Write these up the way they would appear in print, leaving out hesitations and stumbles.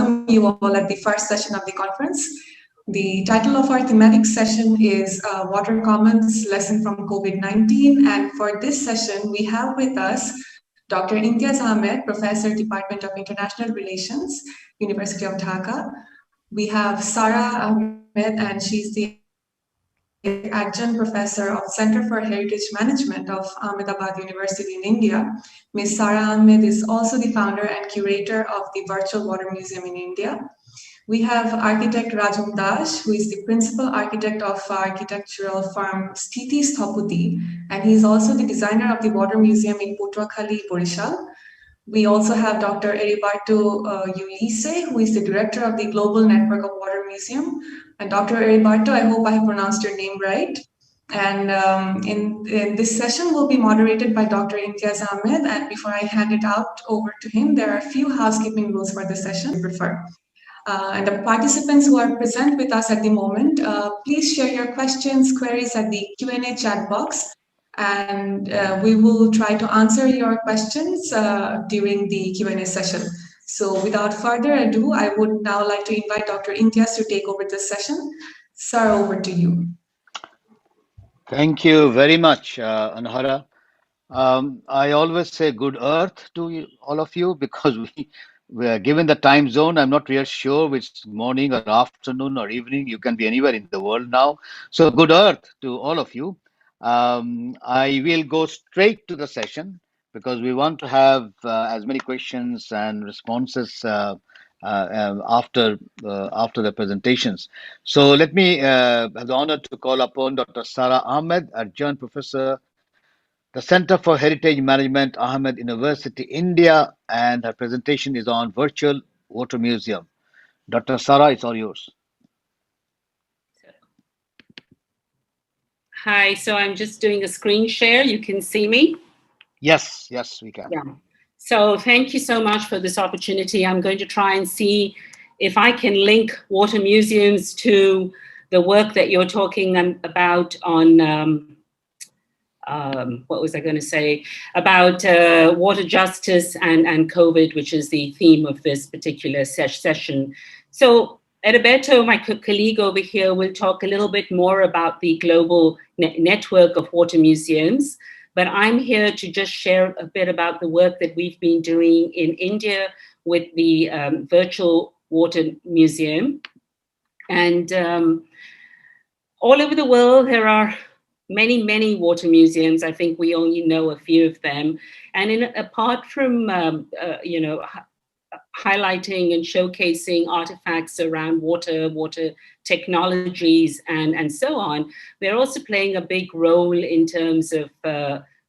welcome you all at the first session of the conference. The title of our thematic session is Water Commons Lesson from COVID-19. And for this session, we have with us Dr. Imtiaz Ahmed, Professor, Department of International Relations, University of Dhaka. We have Sara Ahmed, and she's the Adjunct Professor of Center for Heritage Management of Ahmedabad University in India. Ms. Sara Ahmed is also the founder and curator of the Virtual Water Museum in India. We have architect Rajum Dash, who is the principal architect of architectural firm Sthiti Sthaputi, and he's also the designer of the Water Museum in Patuakhali, Borishal. We also have Dr. Heriberto Ulisse, who is the director of the Global Network of Water Museum. And Dr. Heriberto, I hope I have pronounced your name right. And in this session will be moderated by Dr. Imtiaz Ahmed. And before I hand it out over to him, there are a few housekeeping rules for this session I prefer. And the participants who are present with us at the moment, please share your questions, queries at the Q&A chat box. And we will try to answer your questions during the Q&A session. So without further ado, I would now like to invite Dr. Imtiaz to take over this session. Sir, over to you. Thank you very much, Anahara. I always say good earth to all of you because we are given the time zone. I'm not really sure which morning or afternoon or evening. You can be anywhere in the world now. So good earth to all of you. I will go straight to the session because we want to have as many questions and responses after the presentations. So let me have the honor to call upon Dr. Sara Ahmed, Adjunct Professor, the Center for Heritage Management, Ahmed University, India, and her presentation is on Virtual Water Museum. Dr. Sara, it's all yours. Hi, so I'm just doing a screen share. You can see me? Yes, we can. Yeah. So thank you so much for this opportunity. I'm going to try and see if I can link water museums to the work that you're talking about on, what was I going to say, about water justice and COVID, which is the theme of this particular session. So Heriberto, my colleague over here, will talk a little bit more about the global network of water museums. But I'm here to just share a bit about the work that we've been doing in India with the Virtual Water Museum. And all over the world, there are many, many water museums. I think we only know a few of them. And apart from, highlighting and showcasing artifacts around water technologies and so on, they're also playing a big role in terms of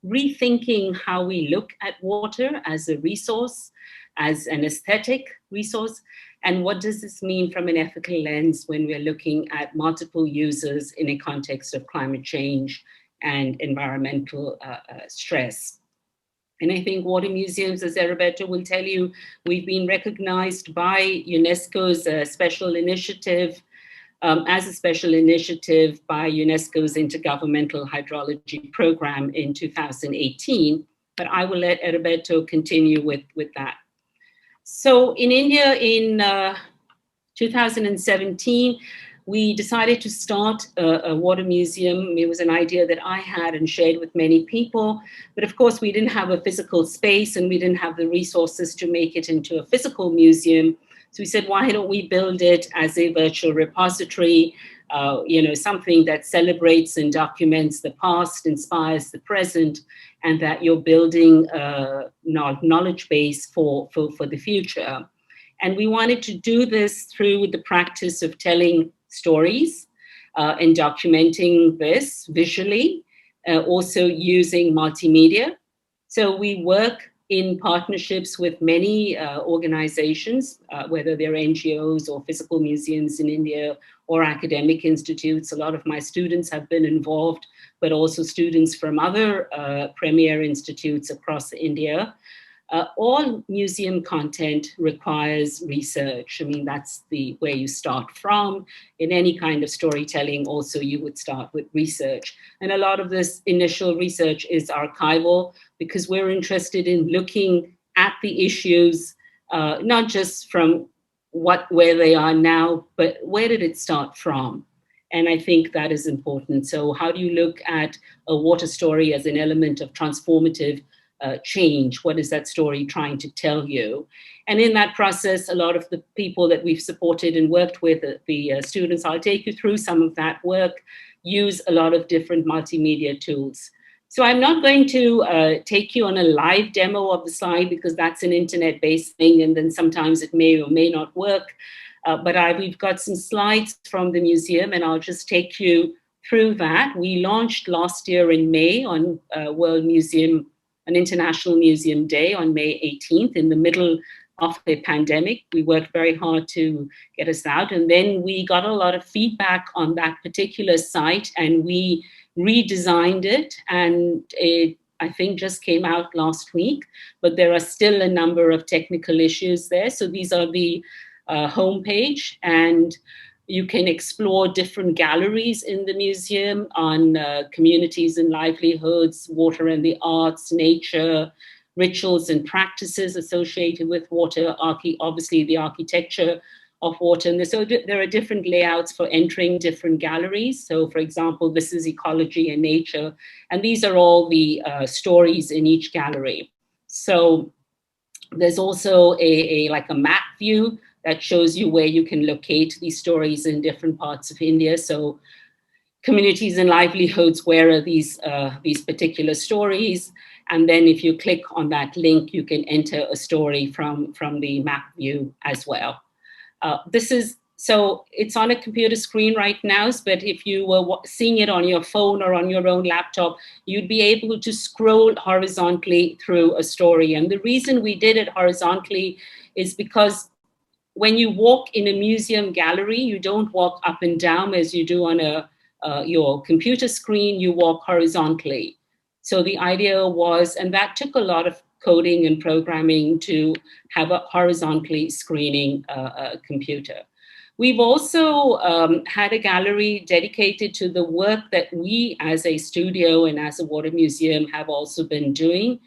rethinking how we look at water as a resource, as an aesthetic resource, and what does this mean from an ethical lens when we're looking at multiple users in a context of climate change and environmental stress. And I think water museums, as Heriberto will tell you, we've been recognized by UNESCO's special initiative, as a special initiative by UNESCO's Intergovernmental Hydrology Program in 2018. But I will let Heriberto continue with that. So in India in 2017, we decided to start a water museum. It was an idea that I had and shared with many people. But of course, we didn't have a physical space and we didn't have the resources to make it into a physical museum. So we said, why don't we build it as a virtual repository, something that celebrates and documents the past, inspires the present, and that you're building a knowledge base for the future. And we wanted to do this through the practice of telling stories and documenting this visually, also using multimedia. So we work in partnerships with many organizations, whether they're NGOs or physical museums in India or academic institutes. A lot of my students have been involved, but also students from other premier institutes across India. All museum content requires research. I mean, that's where you start from. In any kind of storytelling, also, you would start with research. And a lot of this initial research is archival because we're interested in looking at the issues, not just from where they are now, but where did it start from? And I think that is important. So how do you look at a water story as an element of transformative change? What is that story trying to tell you? And in that process, a lot of the people that we've supported and worked with, the students, I'll take you through some of that work, use a lot of different multimedia tools. So I'm not going to take you on a live demo of the slide because that's an internet-based thing, and then sometimes it may or may not work. But we've got some slides from the museum, and I'll just take you through that. We launched last year in May on an International Museum Day on May 18th, in the middle of the pandemic. We worked very hard to get us out, and then we got a lot of feedback on that particular site, and we redesigned it, and it, I think, just came out last week, but there are still a number of technical issues there. So these are the homepage, and you can explore different galleries in the museum on communities and livelihoods, water and the arts, nature, rituals and practices associated with water, obviously the architecture of water. And so there are different layouts for entering different galleries. So for example, this is ecology and nature, and these are all the stories in each gallery. So there's also like a map view that shows you where you can locate these stories in different parts of India. So communities and livelihoods, where are these particular stories? And then if you click on that link, you can enter a story from the map view as well. So it's on a computer screen right now, but if you were seeing it on your phone or on your own laptop, you'd be able to scroll horizontally through a story. And the reason we did it horizontally is because when you walk in a museum gallery, you don't walk up and down as you do on your computer screen, you walk horizontally. So the idea was, and that took a lot of coding and programming to have a horizontally screening computer. We've also had a gallery dedicated to the work that we as a studio and as a water museum have also been doing.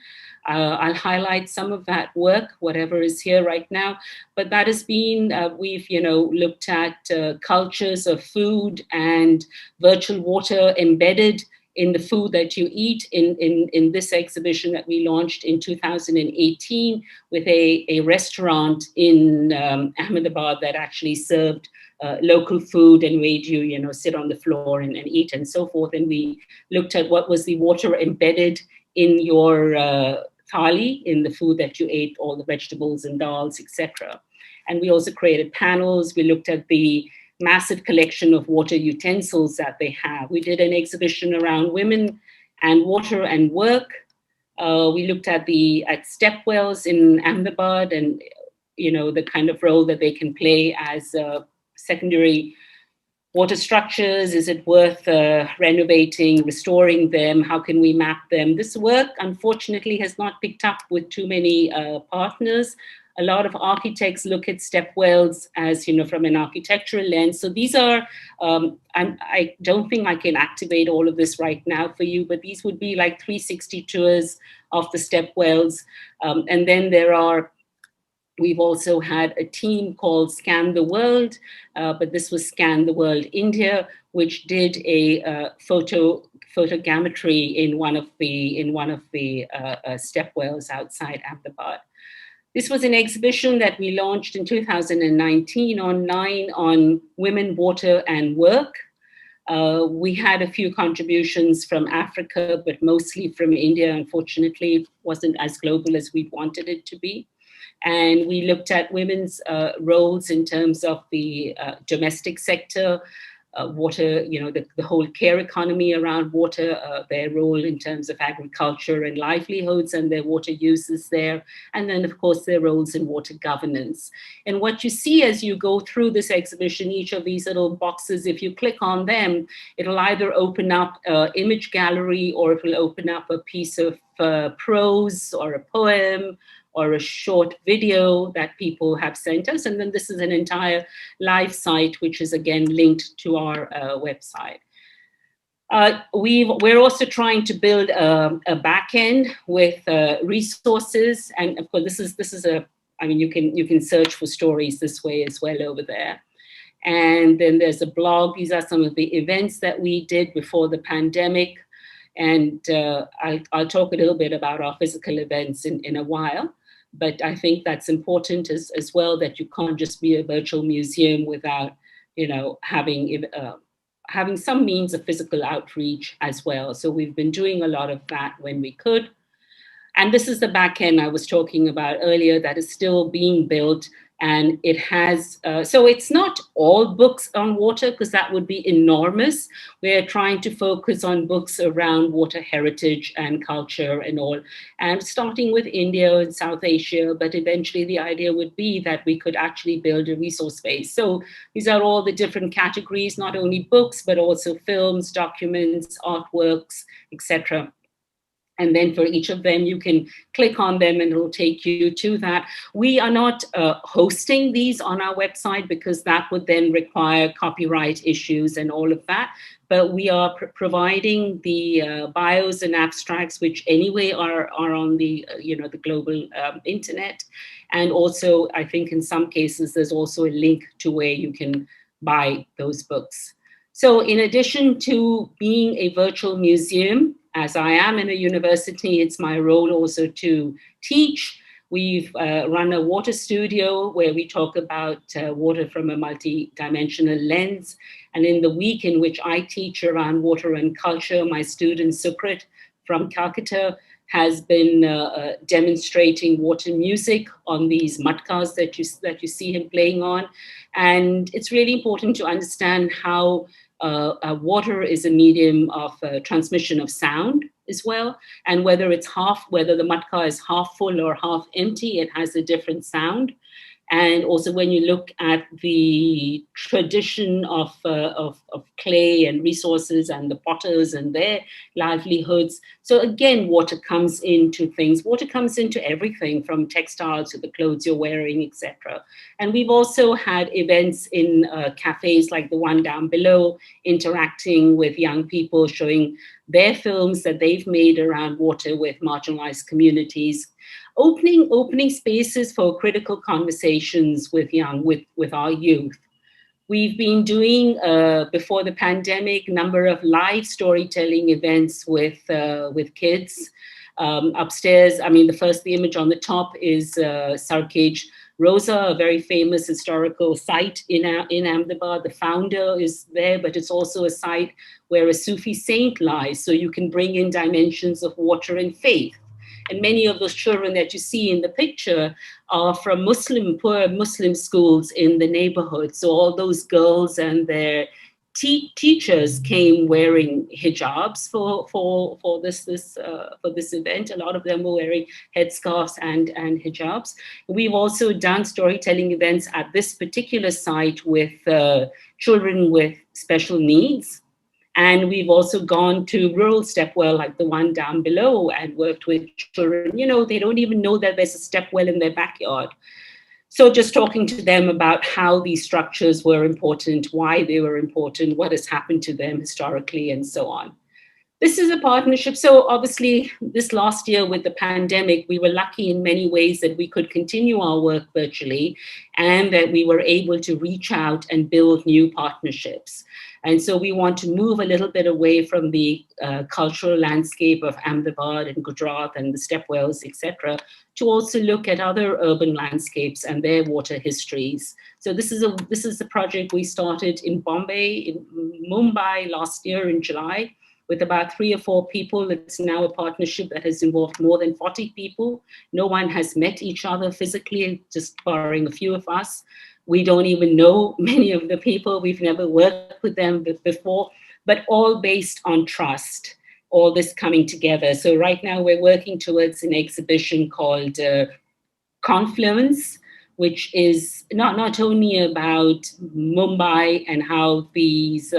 I'll highlight some of that work, whatever is here right now, but that has been, we've looked at cultures of food and virtual water embedded in the food that you eat in this exhibition that we launched in 2018 with a restaurant in Ahmedabad that actually served local food and made you, sit on the floor and eat and so forth. And we looked at what was the water embedded in your thali, in the food that you ate, all the vegetables and dals, etc. And we also created panels. We looked at the massive collection of water utensils that they have. We did an exhibition around women and water and work. We looked at step wells in Ahmedabad and the kind of role that they can play as secondary water structures. Is it worth renovating, restoring them? How can we map them? This work, unfortunately, has not picked up with too many partners. A lot of architects look at step wells as, from an architectural lens. So these are, I don't think I can activate all of this right now for you, but these would be like 360 tours of the step wells. And then we've also had a team called Scan the World, but this was Scan the World India, which did a photogrammetry in one of the step wells outside Ahmedabad. This was an exhibition that we launched in 2019 online on women, water, and work. We had a few contributions from Africa, but mostly from India. Unfortunately, it wasn't as global as we wanted it to be. And we looked at women's roles in terms of the domestic sector, water, the whole care economy around water, their role in terms of agriculture and livelihoods and their water uses there. And then, of course, their roles in water governance. And what you see as you go through this exhibition, each of these little boxes, if you click on them, it'll either open up an image gallery or it will open up a piece of prose or a poem or a short video that people have sent us. And then this is an entire live site, which is again linked to our website. We're also trying to build a back end with resources. And of course, this is I mean, you can search for stories this way as well over there. And then there's a blog. These are some of the events that we did before the pandemic. And I'll talk a little bit about our physical events in a while. But I think that's important as well, that you can't just be a virtual museum without, having some means of physical outreach as well. So we've been doing a lot of that when we could. And this is the back end I was talking about earlier that is still being built. And it has, so it's not all books on water, because that would be enormous. We're trying to focus on books around water heritage and culture and all, and starting with India and South Asia. But eventually the idea would be that we could actually build a resource base. So these are all the different categories, not only books, but also films, documents, artworks, etc. And then for each of them, you can click on them and it'll take you to that. We are not hosting these on our website, because that would then require copyright issues and all of that. But we are providing the bios and abstracts, which anyway are on the the global internet. And also, I think in some cases, there's also a link to where you can buy those books. So in addition to being a virtual museum, as I am in a university, it's my role also to teach. We've run a water studio where we talk about water from a multi-dimensional lens. And in the week in which I teach around water and culture, my student Sukrit from Calcutta has been demonstrating water music on these matkas that you see him playing on. And it's really important to understand how water is a medium of transmission of sound as well, and whether the matka is half full or half empty, it has a different sound. And also when you look at the tradition of clay and resources and the potters and their livelihoods. So again, water comes into things. Water comes into everything from textiles to the clothes you're wearing, etc. And we've also had events in cafes like the one down below, interacting with young people, showing their films that they've made around water with marginalized communities. Opening spaces for critical conversations with our youth. We've been doing, before the pandemic, a number of live storytelling events with kids. Upstairs, the image on the top is Sarkej Rosa, a very famous historical site in Ahmedabad. The founder is there, but it's also a site where a Sufi saint lies. So you can bring in dimensions of water and faith. And many of those children that you see in the picture are from poor Muslim schools in the neighborhood. So all those girls and their teachers came wearing hijabs for this event. A lot of them were wearing headscarves and hijabs. We've also done storytelling events at this particular site with children with special needs. And we've also gone to rural stepwell like the one down below and worked with children. They don't even know that there's a stepwell in their backyard. So just talking to them about how these structures were important, why they were important, what has happened to them historically, and so on. This is a partnership. So obviously this last year with the pandemic, we were lucky in many ways that we could continue our work virtually and that we were able to reach out and build new partnerships. And so we want to move a little bit away from the cultural landscape of Ahmedabad and Gujarat and the stepwells, etc., to also look at other urban landscapes and their water histories. So this is a project we started in Mumbai last year in July with about 3 or 4 people. It's now a partnership that has involved more than 40 people. No one has met each other physically, just barring a few of us. We don't even know many of the people. We've never worked with them before, but all based on trust, all this coming together. So right now we're working towards an exhibition called Confluence, which is not only about Mumbai and how these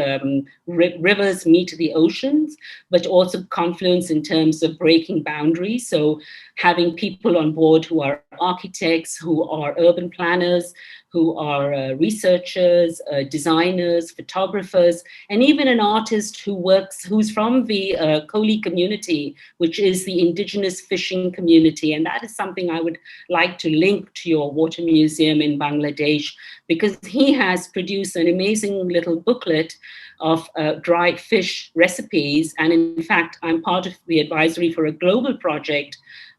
rivers meet the oceans, but also confluence in terms of breaking boundaries. So having people on board who are architects, who are urban planners, who are researchers, designers, photographers, and even an artist who's from the Koli community, which is the indigenous fishing community. And that is something I would like to link to your water museum in Bangladesh, because he has produced an amazing little booklet of dried fish recipes. And in fact, I'm part of the advisory for a global project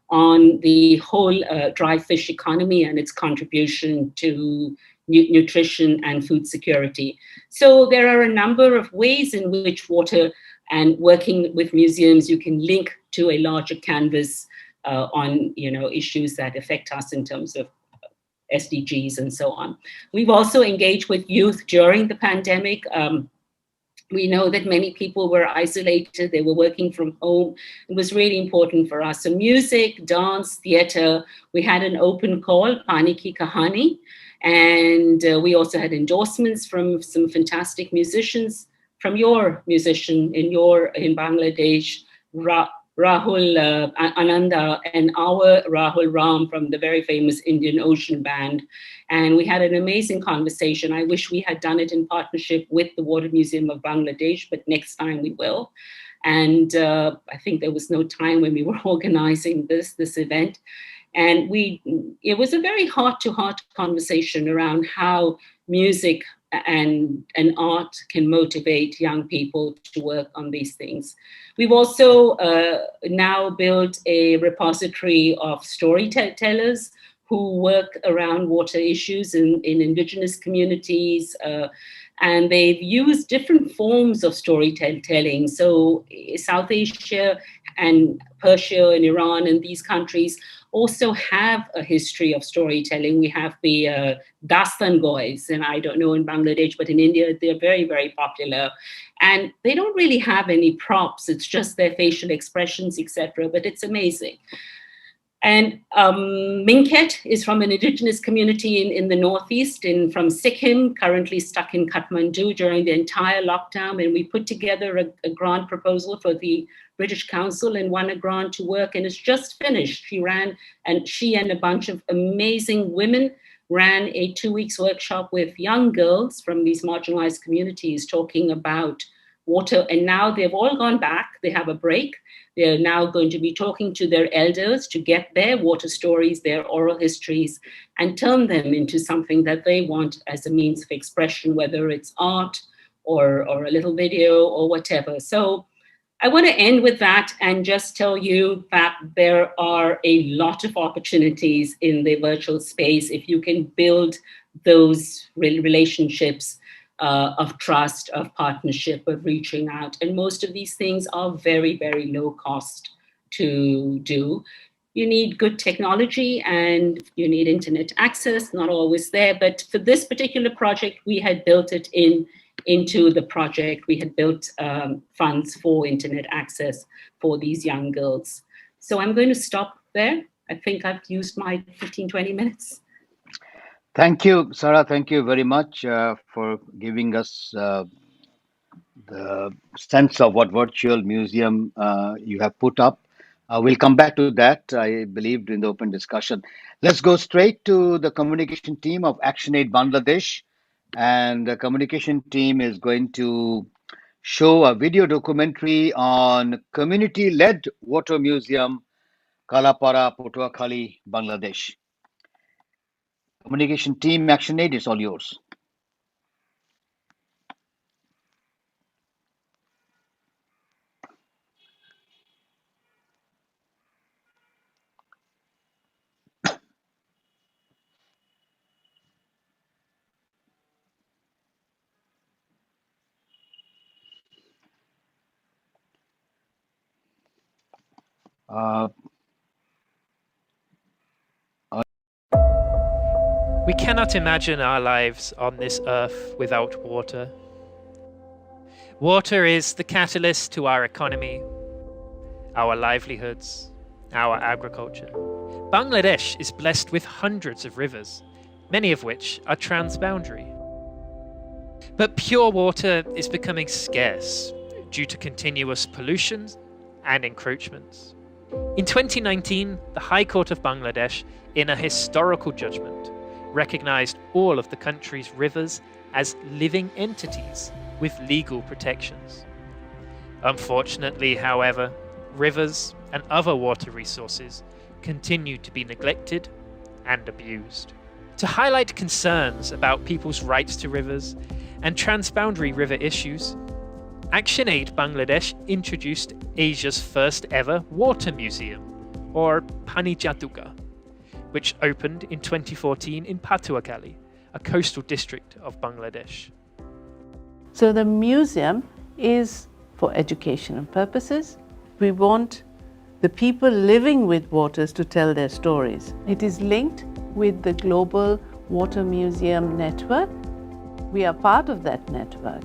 on the whole dry fish economy and its contribution to nutrition and food security. So there are a number of ways in which water and working with museums, you can link to a larger canvas on issues that affect us in terms of SDGs and so on. We've also engaged with youth during the pandemic. We know that many people were isolated, they were working from home. It was really important for us. So music, dance, theater, we had an open call, Pani Ki Kahani, and we also had endorsements from some fantastic musicians, from your musician in Bangladesh, Rahul Ananda, and our Rahul Ram from the very famous Indian Ocean Band. And we had an amazing conversation. I wish we had done it in partnership with the Water Museum of Bangladesh, but next time we will. And I think there was no time when we were organizing this event. And it was a very heart-to-heart conversation around how music and art can motivate young people to work on these things. We've also now built a repository of storytellers who work around water issues in indigenous communities, and they've used different forms of storytelling. So South Asia and Persia and Iran and these countries also have a history of storytelling. We have the Dastan Goys, and I don't know in Bangladesh, but in India, they're very, very popular. And they don't really have any props. It's just their facial expressions, etc. But it's amazing. And Minket is from an indigenous community in the Northeast, from Sikkim, currently stuck in Kathmandu during the entire lockdown. And we put together a grant proposal for the British Council and won a grant to work, and it's just finished. She and a bunch of amazing women ran a 2 weeks workshop with young girls from these marginalized communities talking about water. And now they've all gone back. They have a break. They're now going to be talking to their elders to get their water stories, their oral histories, and turn them into something that they want as a means of expression, whether it's art or a little video or whatever. So I want to end with that and just tell you that there are a lot of opportunities in the virtual space if you can build those relationships of trust, of partnership, of reaching out. And most of these things are very, very low cost to do. You need good technology and you need internet access, not always there. But for this particular project, we had built it into the project. We had built funds for internet access for these young girls. So I'm going to stop there. I think I've used my 15, 20 minutes. Thank you, Sarah. Thank you very much for giving us the sense of what virtual museum you have put up. We'll come back to that, I believe, in the open discussion. Let's go straight to the communication team of ActionAid Bangladesh. And the communication team is going to show a video documentary on community-led water museum, Kalapara, Potuakhali, Bangladesh. Communication team, ActionAid, is all yours. We cannot imagine our lives on this earth without water. Water is the catalyst to our economy, our livelihoods, our agriculture. Bangladesh is blessed with hundreds of rivers, many of which are transboundary. But pure water is becoming scarce due to continuous pollution and encroachments. In 2019, the High Court of Bangladesh, in a historical judgment, recognised all of the country's rivers as living entities with legal protections. Unfortunately, however, rivers and other water resources continue to be neglected and abused. To highlight concerns about people's rights to rivers and transboundary river issues, ActionAid Bangladesh introduced Asia's first ever water museum, or Pani Jatuka, which opened in 2014 in Patuakhali, a coastal district of Bangladesh. So the museum is for educational purposes. We want the people living with waters to tell their stories. It is linked with the Global Water Museum Network. We are part of that network.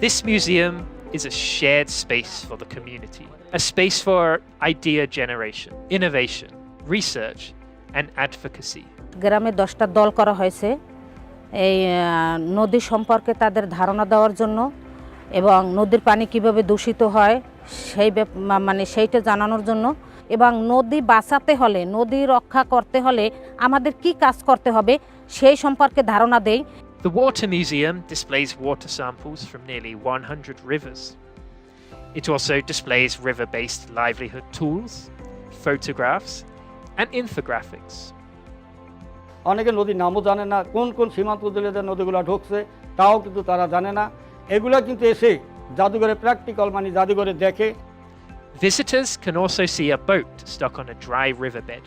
This museum is a shared space for the community, a space for idea generation, innovation, research, and advocacy. গ্রামে 10টা দল করা হয়েছে এই নদী সম্পর্কে তাদের ধারণা দেওয়ার জন্য এবং নদীর পানি কিভাবে দূষিত হয় সেইটা জানানোর জন্য এবং নদী বাঁচাতে হলে নদী রক্ষা করতে হলে আমাদের কি কাজ করতে হবে সেই সম্পর্কে ধারণা দেই। The Water Museum displays water samples from nearly 100 rivers. It also displays river-based livelihood tools, photographs, and infographics. অনেকে নদীর নামও জানে না, কোন কোন সীমান্ত জেলে যে নদীগুলো ঢুকছে তাও কিন্তু তারা জানে না। এগুলো কিন্তু এসে জাদুঘরে প্র্যাকটিক্যাল মানে জাদুঘরে দেখে। Visitors can also see a boat stuck on a dry riverbed,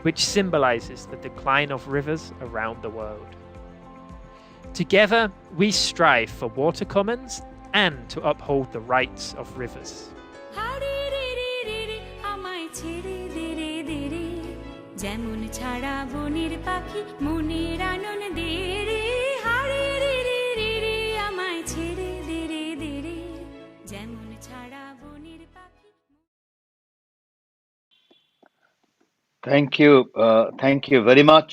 which symbolizes the decline of rivers around the world. Together, we strive for water commons and to uphold the rights of rivers. যেমন ছাড়া বনের পাখি মনের আনন দে রে হারে রে রে রে রে আমায় ছেড়ে দে রে দে রে যেমন ছাড়া বনের পাখি। Thank you very much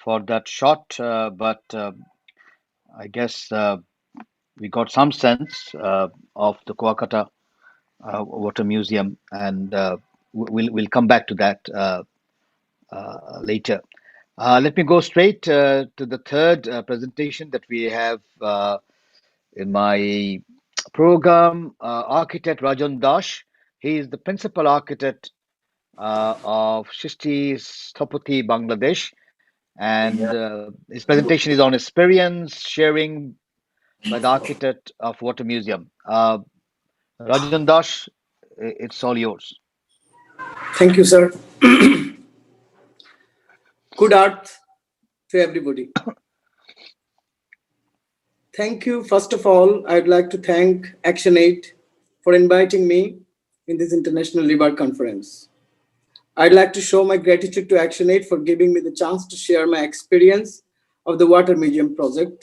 for that shot, but I guess we got some sense of the Kuakata Water Museum, and we'll come back to that later. Let me go straight to the third presentation that we have in my program. Architect Rajan Dash. He is the principal architect of Shishti Sthapati, Bangladesh, and his presentation is on experience sharing by the architect of Water Museum. Rajan Dash, it's all yours. Thank you, sir. Good art to everybody. Thank you. First of all, I'd like to thank ActionAid for inviting me in this International River Conference. I'd like to show my gratitude to ActionAid for giving me the chance to share my experience of the Water Museum project,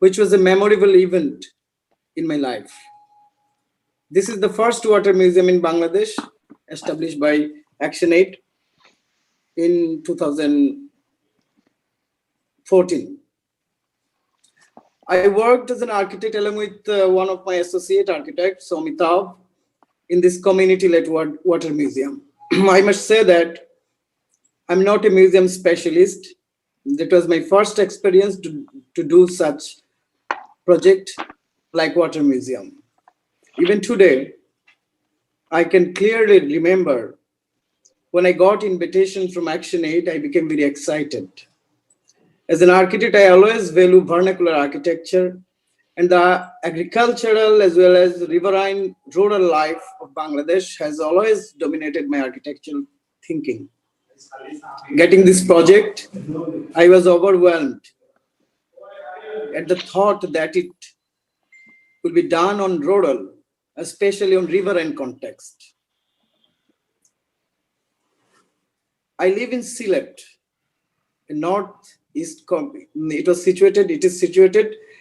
which was a memorable event in my life. This is the first water museum in Bangladesh, established by ActionAid in 2014. I worked as an architect along with one of my associate architects, Amitav, in this community-led water museum. I must say that I'm not a museum specialist. That was my first experience to do such project like water museum. Even today, I can clearly remember when I got invitation from ActionAid, I became very excited. As an architect, I always value vernacular architecture, and the agricultural as well as riverine rural life of Bangladesh has always dominated my architectural thinking. Getting this project, I was overwhelmed at the thought that it will be done on rural, especially on riverine context. I live in Sylhet, in northeast. It is situated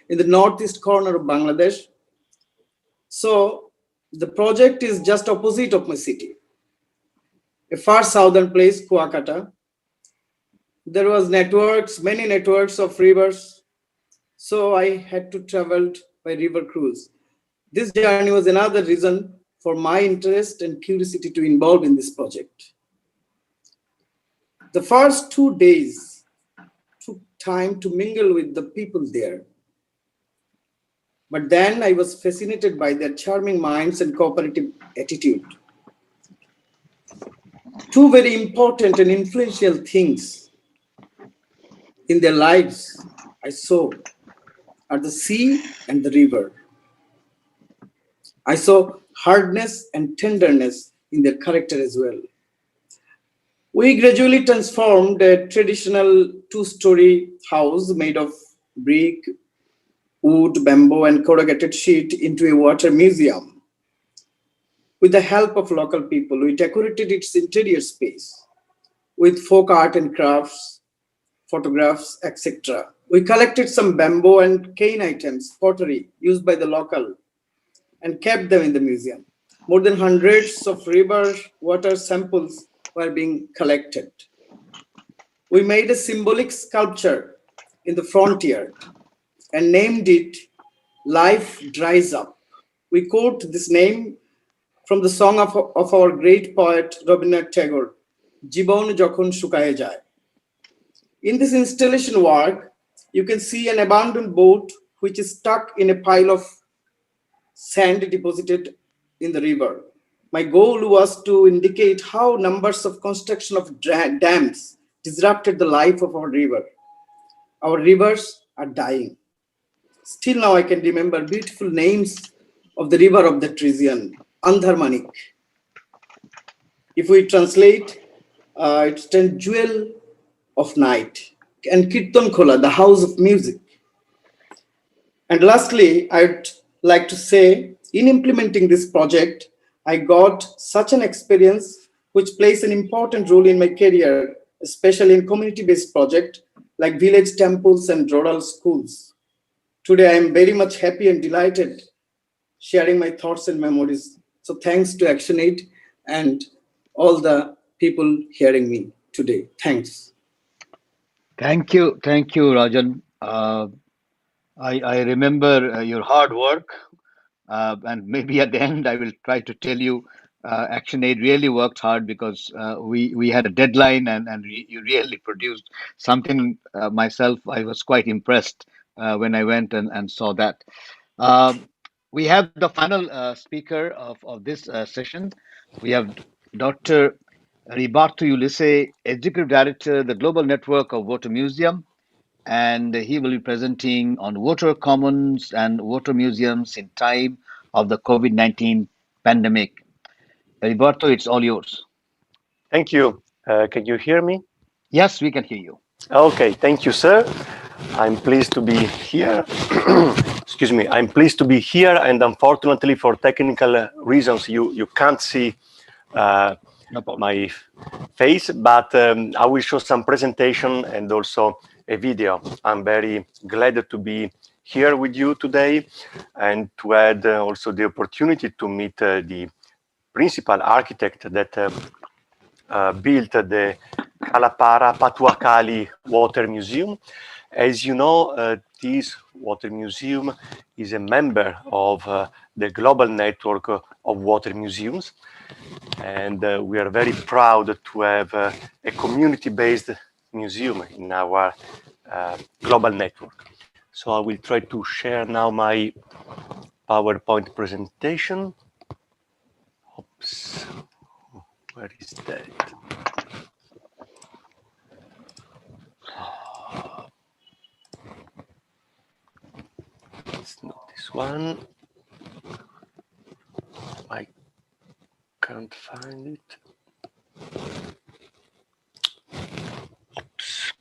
in the northeast corner of Bangladesh. So the project is just opposite of my city, a far southern place, Kuakata. There was many networks of rivers. So I had to travel by river cruise. This journey was another reason for my interest and curiosity to involve in this project. The first 2 days took time to mingle with the people there. But then I was fascinated by their charming minds and cooperative attitude. Two very important and influential things in their lives I saw are the sea and the river. I saw hardness and tenderness in their character as well. We gradually transformed a traditional 2-story house made of brick, wood, bamboo, and corrugated sheet into a water museum. With the help of local people, we decorated its interior space with folk art and crafts, photographs, etc. We collected some bamboo and cane items, pottery used by the local, and kept them in the museum. More than hundreds of river water samples were being collected. We made a symbolic sculpture in the frontier and named it Life Dries Up. We quote this name from the song of our great poet Rabindranath Tagore, Jibon Jokhon Shukaye Jay. In this installation work, you can see an abandoned boat which is stuck in a pile of sand deposited in the river. My goal was to indicate how numbers of construction of dams disrupted the life of our river. Our rivers are dying. Still now I can remember beautiful names of the river of that region, Andharmanik. If we translate, it's the jewel of night, and Kirtan Khola, the house of music. And lastly, I'd like to say, in implementing this project, I got such an experience which plays an important role in my career, especially in community-based projects like village temples and rural schools. Today, I am very much happy and delighted sharing my thoughts and memories. So thanks to ActionAid and all the people hearing me today. Thanks. Thank you, Rajan. I remember your hard work, and maybe at the end I will try to tell you, ActionAid really worked hard because we had a deadline, and you really produced something. Myself, I was quite impressed when I went and saw that. We have the final speaker of this session. We have Dr. Ribarto Ulisse, Executive Director, the Global Network of Water Museum, and he will be presenting on water commons and water museums in time of the COVID-19 pandemic. Ribarto, it's all yours. Thank you. Can you hear me? Yes, we can hear you. Okay, thank you, sir. I'm pleased to be here. Excuse me. I'm pleased to be here, and unfortunately, for technical reasons, you can't see my face, but I will show some presentation and also a video. I'm very glad to be here with you today and to have also the opportunity to meet the principal architect that built the Kalapara Patuakhali Water Museum. As you know, this water museum is a member of the global network of water museums. And we are very proud to have a community-based museum in our global network. So I will try to share now my PowerPoint presentation. Oops, where is that? It's not this one. I can't find it. Oops.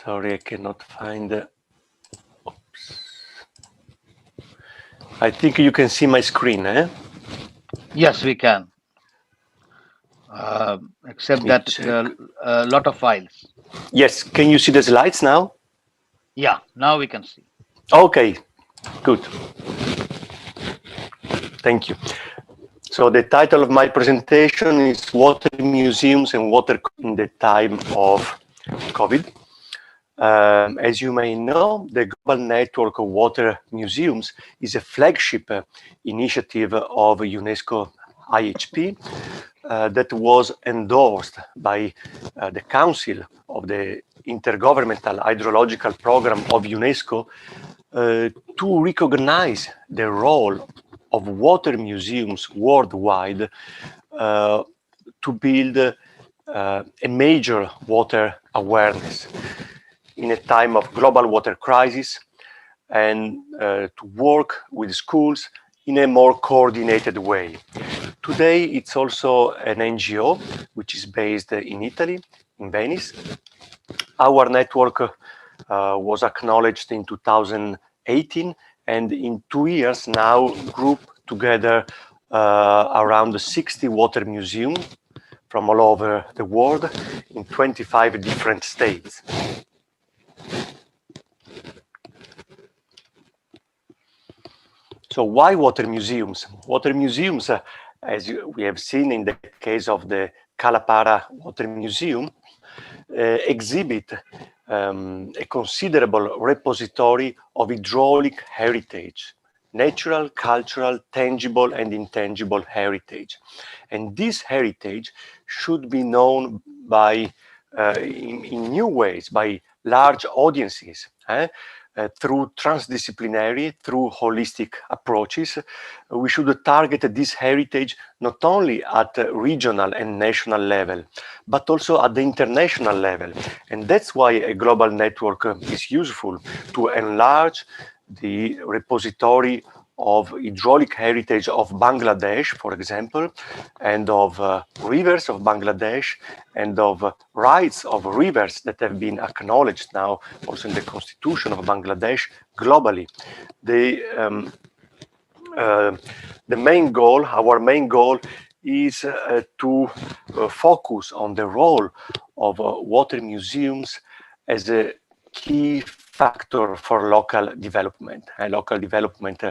Sorry, I cannot find. Oops. I think you can see my screen, eh? Yes, we can. Except that a lot of files. Yes, can you see the slides now? Yeah, now we can see. Okay, good. Thank you. So the title of my presentation is Water Museums and Water in the Time of COVID. As you may know, the Global Network of Water Museums is a flagship initiative of UNESCO IHP that was endorsed by the Council of the Intergovernmental Hydrological Program of UNESCO to recognize the role of water museums worldwide to build a major water awareness in a time of global water crisis and to work with schools in a more coordinated way. Today, it's also an NGO which is based in Italy, in Venice. Our network was acknowledged in 2018, and in 2 years now grouped together around 60 water museums from all over the world in 25 different states. So why water museums? Water museums, as we have seen in the case of the Calapara Water Museum, exhibit a considerable repository of hydraulic heritage, natural, cultural, tangible, and intangible heritage. And this heritage should be known by, in new ways, by large audiences, through transdisciplinary, through holistic approaches. We should target this heritage not only at regional and national level, but also at the international level. And that's why a global network is useful, to enlarge the repository of hydraulic heritage of Bangladesh, for example, and of rivers of Bangladesh, and of rights of rivers that have been acknowledged now also in the constitution of Bangladesh globally. The main goal, our main goal, is to focus on the role of water museums as a key factor for local development. And local development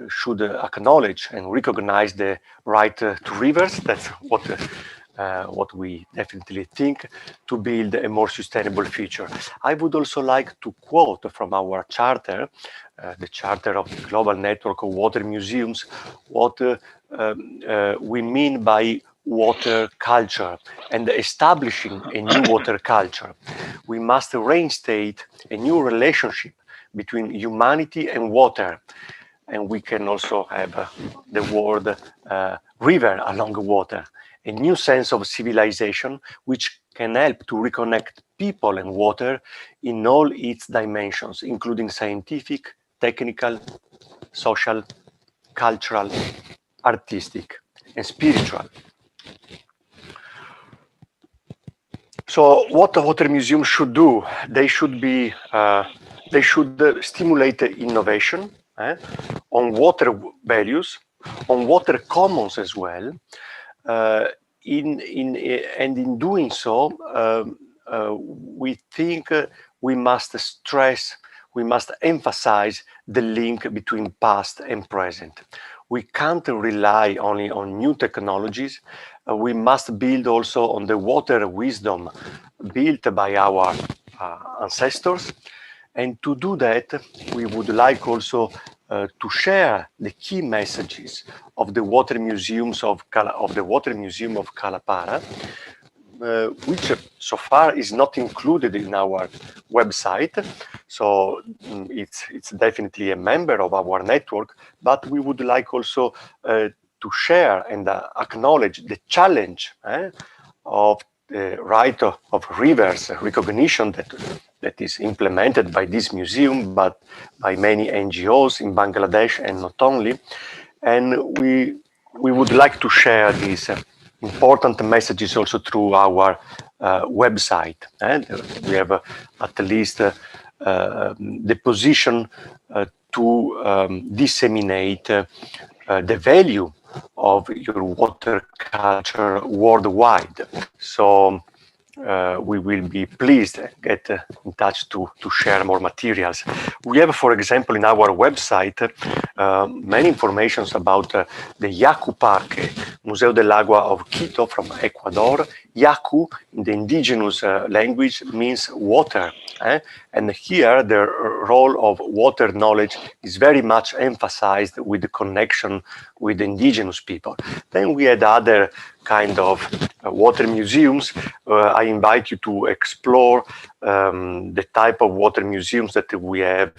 should acknowledge and recognize the right to rivers. That's what we definitely think, to build a more sustainable future. I would also like to quote from our charter, the Charter of the Global Network of Water Museums, what we mean by water culture and establishing a new water culture. We must reinstate a new relationship between humanity and water. And we can also have the word river along water, a new sense of civilization which can help to reconnect people and water in all its dimensions, including scientific, technical, social, cultural, artistic, and spiritual. So what a water museum should do? They should be, they should stimulate innovation on water values, on water commons as well. And in doing so, we think we must stress, we must emphasize the link between past and present. We can't rely only on new technologies. We must build also on the water wisdom built by our ancestors. And to do that, we would like also to share the key messages of the water museums of the Water Museum of Calapara, which so far is not included in our website. So it's definitely a member of our network, but we would like also to share and acknowledge the challenge of the right of rivers recognition that is implemented by this museum, but by many NGOs in Bangladesh and not only. And we would like to share these important messages also through our website. And we have at least the position to disseminate the value of your water culture worldwide. So we will be pleased to get in touch to share more materials. We have, for example, in our website, many informations about the Yacu Parque, Museo del Agua of Quito from Ecuador. Yacu, in the indigenous language, means water. And here the role of water knowledge is very much emphasized with the connection with the indigenous people. Then we had other kind of water museums. I invite you to explore the type of water museums that we have,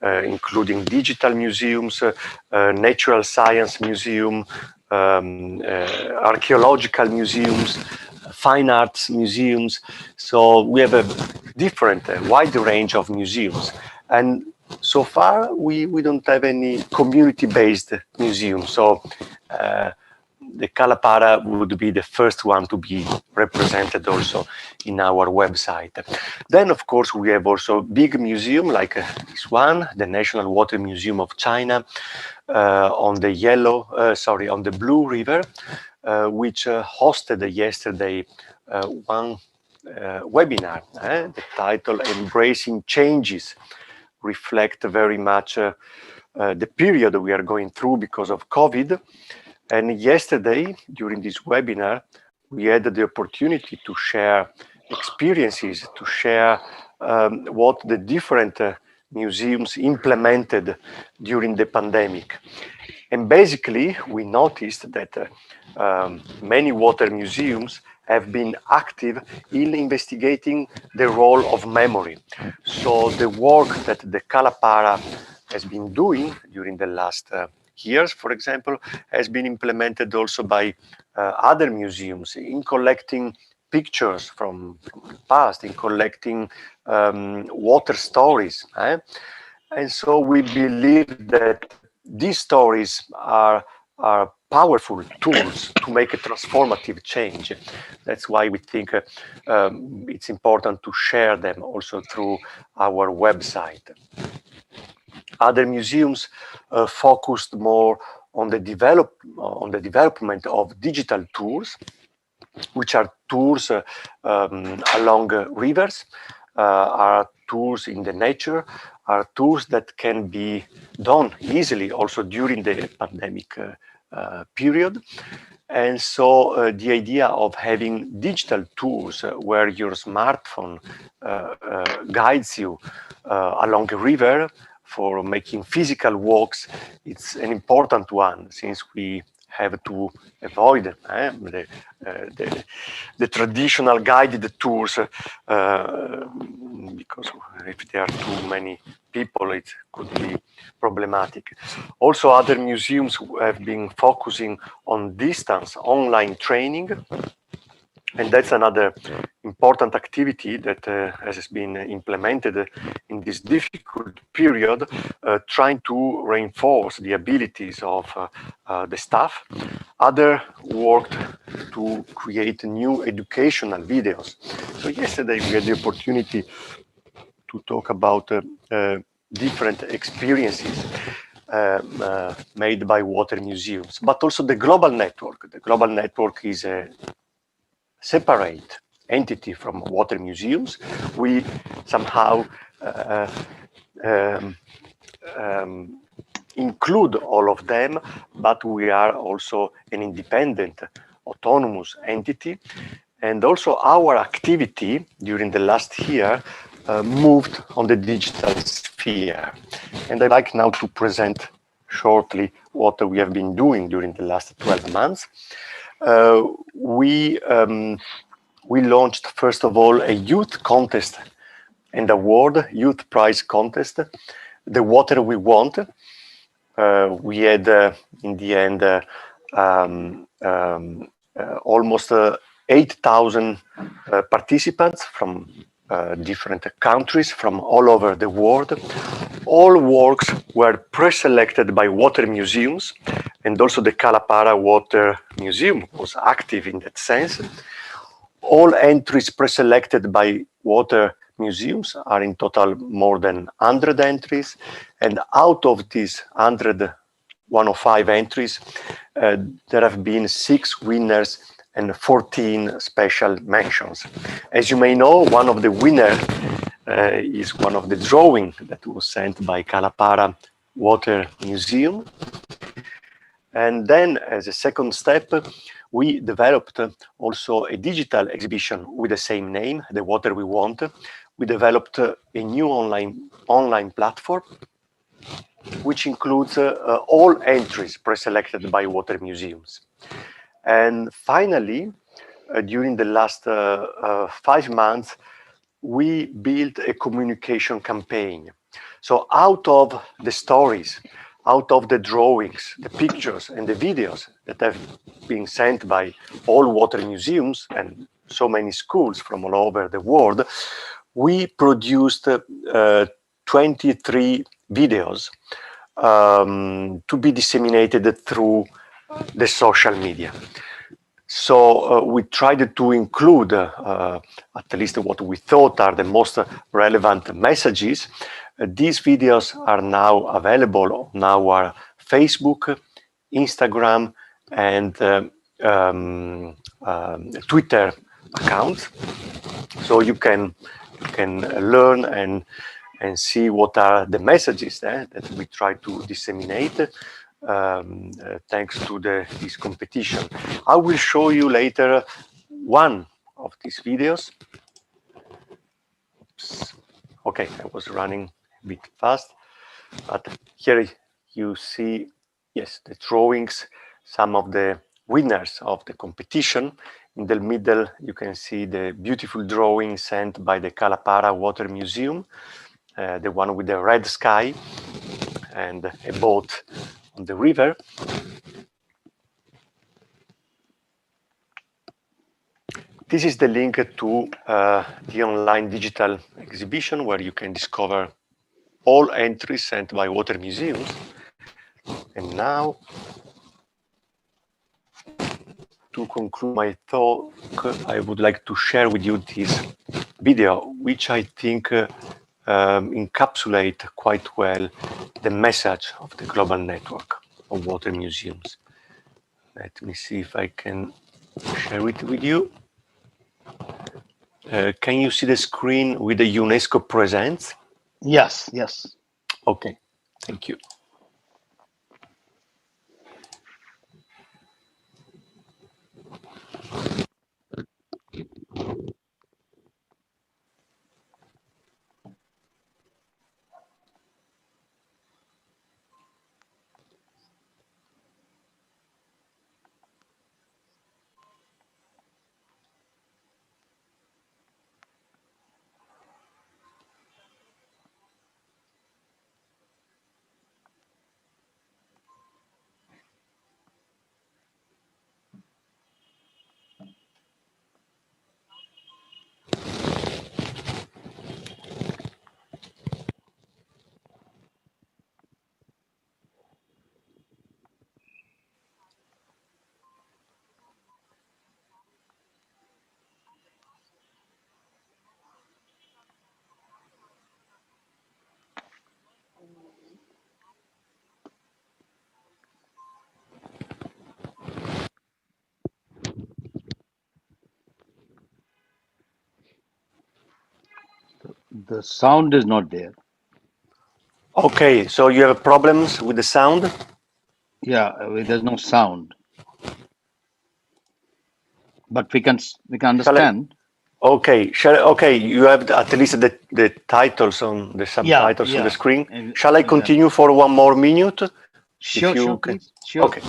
including digital museums, natural science museum, archaeological museums, fine arts museums. So we have a different, wide range of museums. And so far, we don't have any community-based museum. So the Calapara would be the first one to be represented also in our website. Then, of course, we have also big museum like this one, the National Water Museum of China, on the Blue River, which hosted yesterday one webinar. The title "Embracing Changes" reflect very much the period we are going through because of COVID. And yesterday, during this webinar, we had the opportunity to share experiences, to share what the different museums implemented during the pandemic. And basically, we noticed that many water museums have been active in investigating the role of memory. So the work that the Calapara has been doing during the last years, for example, has been implemented also by other museums in collecting pictures from the past, in collecting water stories. And so we believe that these stories are powerful tools to make a transformative change. That's why we think it's important to share them also through our website. Other museums focused more on the development of digital tours, which are tours along rivers, are tours in the nature, are tours that can be done easily also during the pandemic period. And so the idea of having digital tours where your smartphone guides you along a river for making physical walks, it's an important one, since we have to avoid the traditional guided tours because if there are too many people, it could be problematic. Also, other museums have been focusing on distance online training. And that's another important activity that has been implemented in this difficult period, trying to reinforce the abilities of the staff. Other worked to create new educational videos. So yesterday we had the opportunity to talk about different experiences made by water museums, but also the global network. The global network is a separate entity from water museums. We somehow include all of them, but we are also an independent, autonomous entity. And also our activity during the last year moved on the digital sphere. And I'd like now to present shortly what we have been doing during the last 12 months. We launched, first of all, a youth contest and award, youth prize contest, The Water We Want. We had, in the end, almost 8,000 participants from different countries from all over the world. All works were pre-selected by water museums, and also the Calapara Water Museum was active in that sense. All entries pre-selected by water museums are in total more than 100 entries, and out of these 105 entries, there have been 6 winners and 14 special mentions. As you may know, one of the winners is one of the drawings that was sent by Calapara Water Museum. And then, as a second step, we developed also a digital exhibition with the same name, The Water We Want. We developed a new online platform, which includes all entries pre-selected by water museums. And finally, during the last 5 months, we built a communication campaign. So out of the stories, out of the drawings, the pictures, and the videos that have been sent by all water museums and so many schools from all over the world, we produced 23 videos to be disseminated through the social media. So we tried to include at least what we thought are the most relevant messages. These videos are now available on our Facebook, Instagram, and Twitter accounts. So you can learn and see what are the messages that we try to disseminate. Thanks to this competition. I will show you later one of these videos. Oops. Okay, I was running a bit fast, but here you see, yes, the drawings, some of the winners of the competition. In the middle, you can see the beautiful drawing sent by the Calapara Water Museum, the one with the red sky and a boat on the river. This is the link to the online digital exhibition where you can discover all entries sent by water museums. And now, to conclude my talk, I would like to share with you this video, which I think encapsulate quite well the message of the global network of water museums. Let me see if I can share it with you. Can you see the screen with the UNESCO Presents? Yes, yes. Okay, thank you. The sound is not there. Okay, so you have problems with the sound? Yeah, there's no sound. But we can understand. Okay, okay, you have at least the titles on the subtitles on the screen. Shall I continue for 1 more minute? Sure, sure, please. Sure. Okay.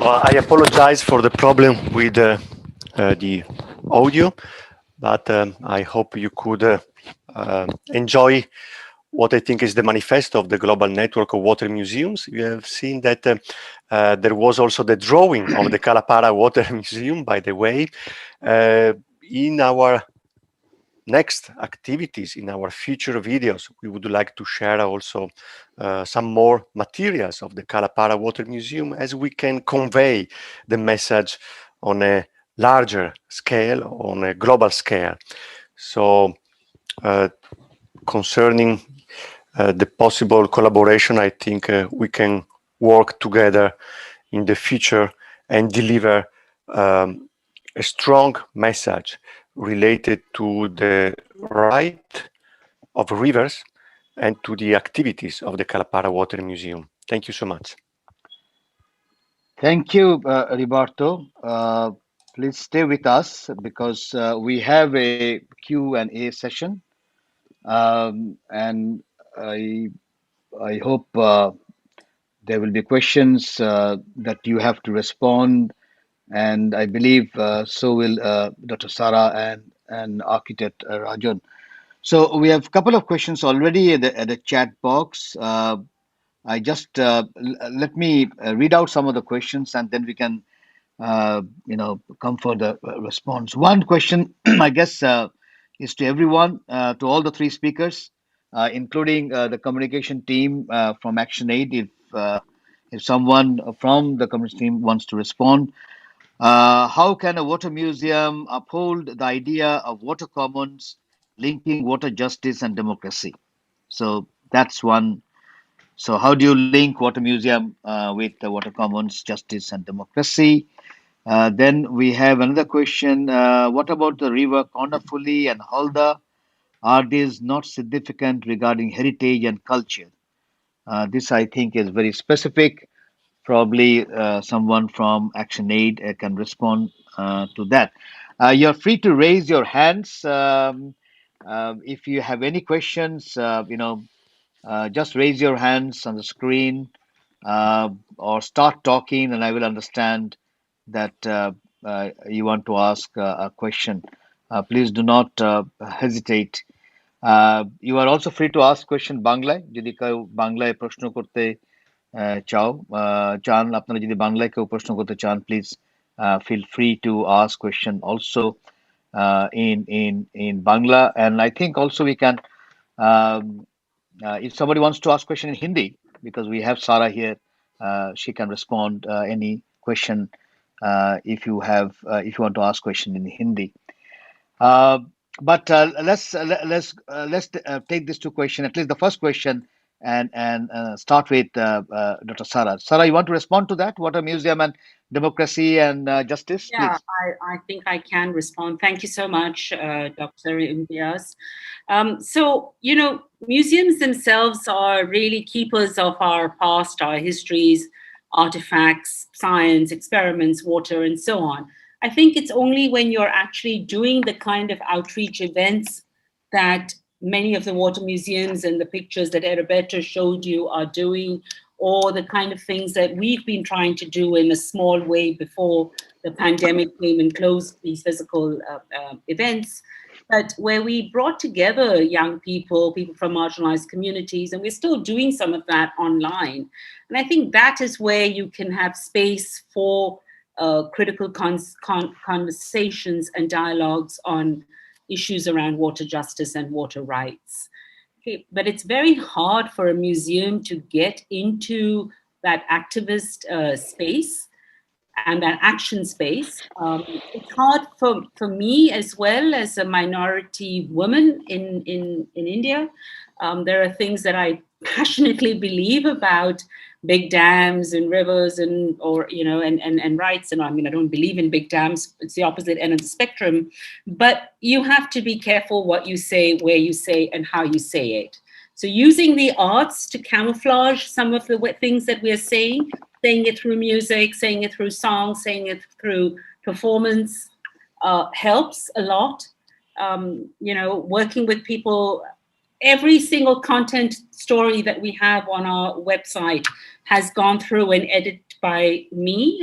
Well, I apologize for the problem with the audio, but I hope you could enjoy what I think is the manifesto of the Global Network of Water Museums. You have seen that there was also the drawing of the Kalapara Water Museum, by the way. In our next activities, in our future videos, we would like to share also some more materials of the Kalapara Water Museum, as we can convey the message on a larger scale, on a global scale. So concerning the possible collaboration, I think we can work together in the future and deliver a strong message related to the right of rivers and to the activities of the Kalapara Water Museum. Thank you so much. Thank you, Roberto. Please stay with us because we have a Q&A session, and I hope there will be questions that you have to respond, and I believe so will Dr. Sara and architect Rajan. So we have a couple of questions already at the chat box. I just let me read out some of the questions, and then we can come for the response. One question, I guess, is to everyone, to all the three speakers, including the communication team from ActionAid. If someone from the communication team wants to respond, how can a water museum uphold the idea of water commons, linking water justice and democracy? So that's one. So how do you link water museum with the water commons, justice and democracy? Then we have another question. What about the river Kondafuli and Halda? Are these not significant regarding heritage and culture? This, I think, is very specific. Probably someone from ActionAid can respond to that. You're free to raise your hands if you have any questions. Just raise your hands on the screen or start talking, and I will understand that you want to ask a question. Please do not hesitate. You are also free to ask question বাংলায় যদি কেউ বাংলায় প্রশ্ন করতে চান আপনারা যদি বাংলায় কেউ প্রশ্ন করতে চান please feel free to ask question also in Bangla, and I think also we can if somebody wants to ask question in Hindi, because we have Sara here, she can respond any question if you want to ask question in Hindi. But let's take this to question, at least the first question, and start with Dr. Sara. Sara, you want to respond to that? Water museum and democracy and justice, Yeah, please. I think I can respond. Thank you so much, Dr. Imtiaz. So, museums themselves are really keepers of our past, our histories, artifacts, science, experiments, water, and so on. I think it's only when you're actually doing the kind of outreach events that many of the water museums and the pictures that Roberto showed you are doing, or the kind of things that we've been trying to do in a small way before the pandemic came and closed these physical events, but where we brought together young people from marginalized communities, and we're still doing some of that online. And I think that is where you can have space for critical conversations and dialogues on issues around water justice and water rights. Okay, but it's very hard for a museum to get into that activist space and that action space. It's hard for me as well as a minority woman in India. There are things that I passionately believe about big dams and rivers and rights. And I don't believe in big dams. It's the opposite end of the spectrum. But you have to be careful what you say, where you say, and how you say it. So using the arts to camouflage some of the things that we're saying it through music, saying it through songs, saying it through performance helps a lot. Working with people, every single content story that we have on our website has gone through and edited by me.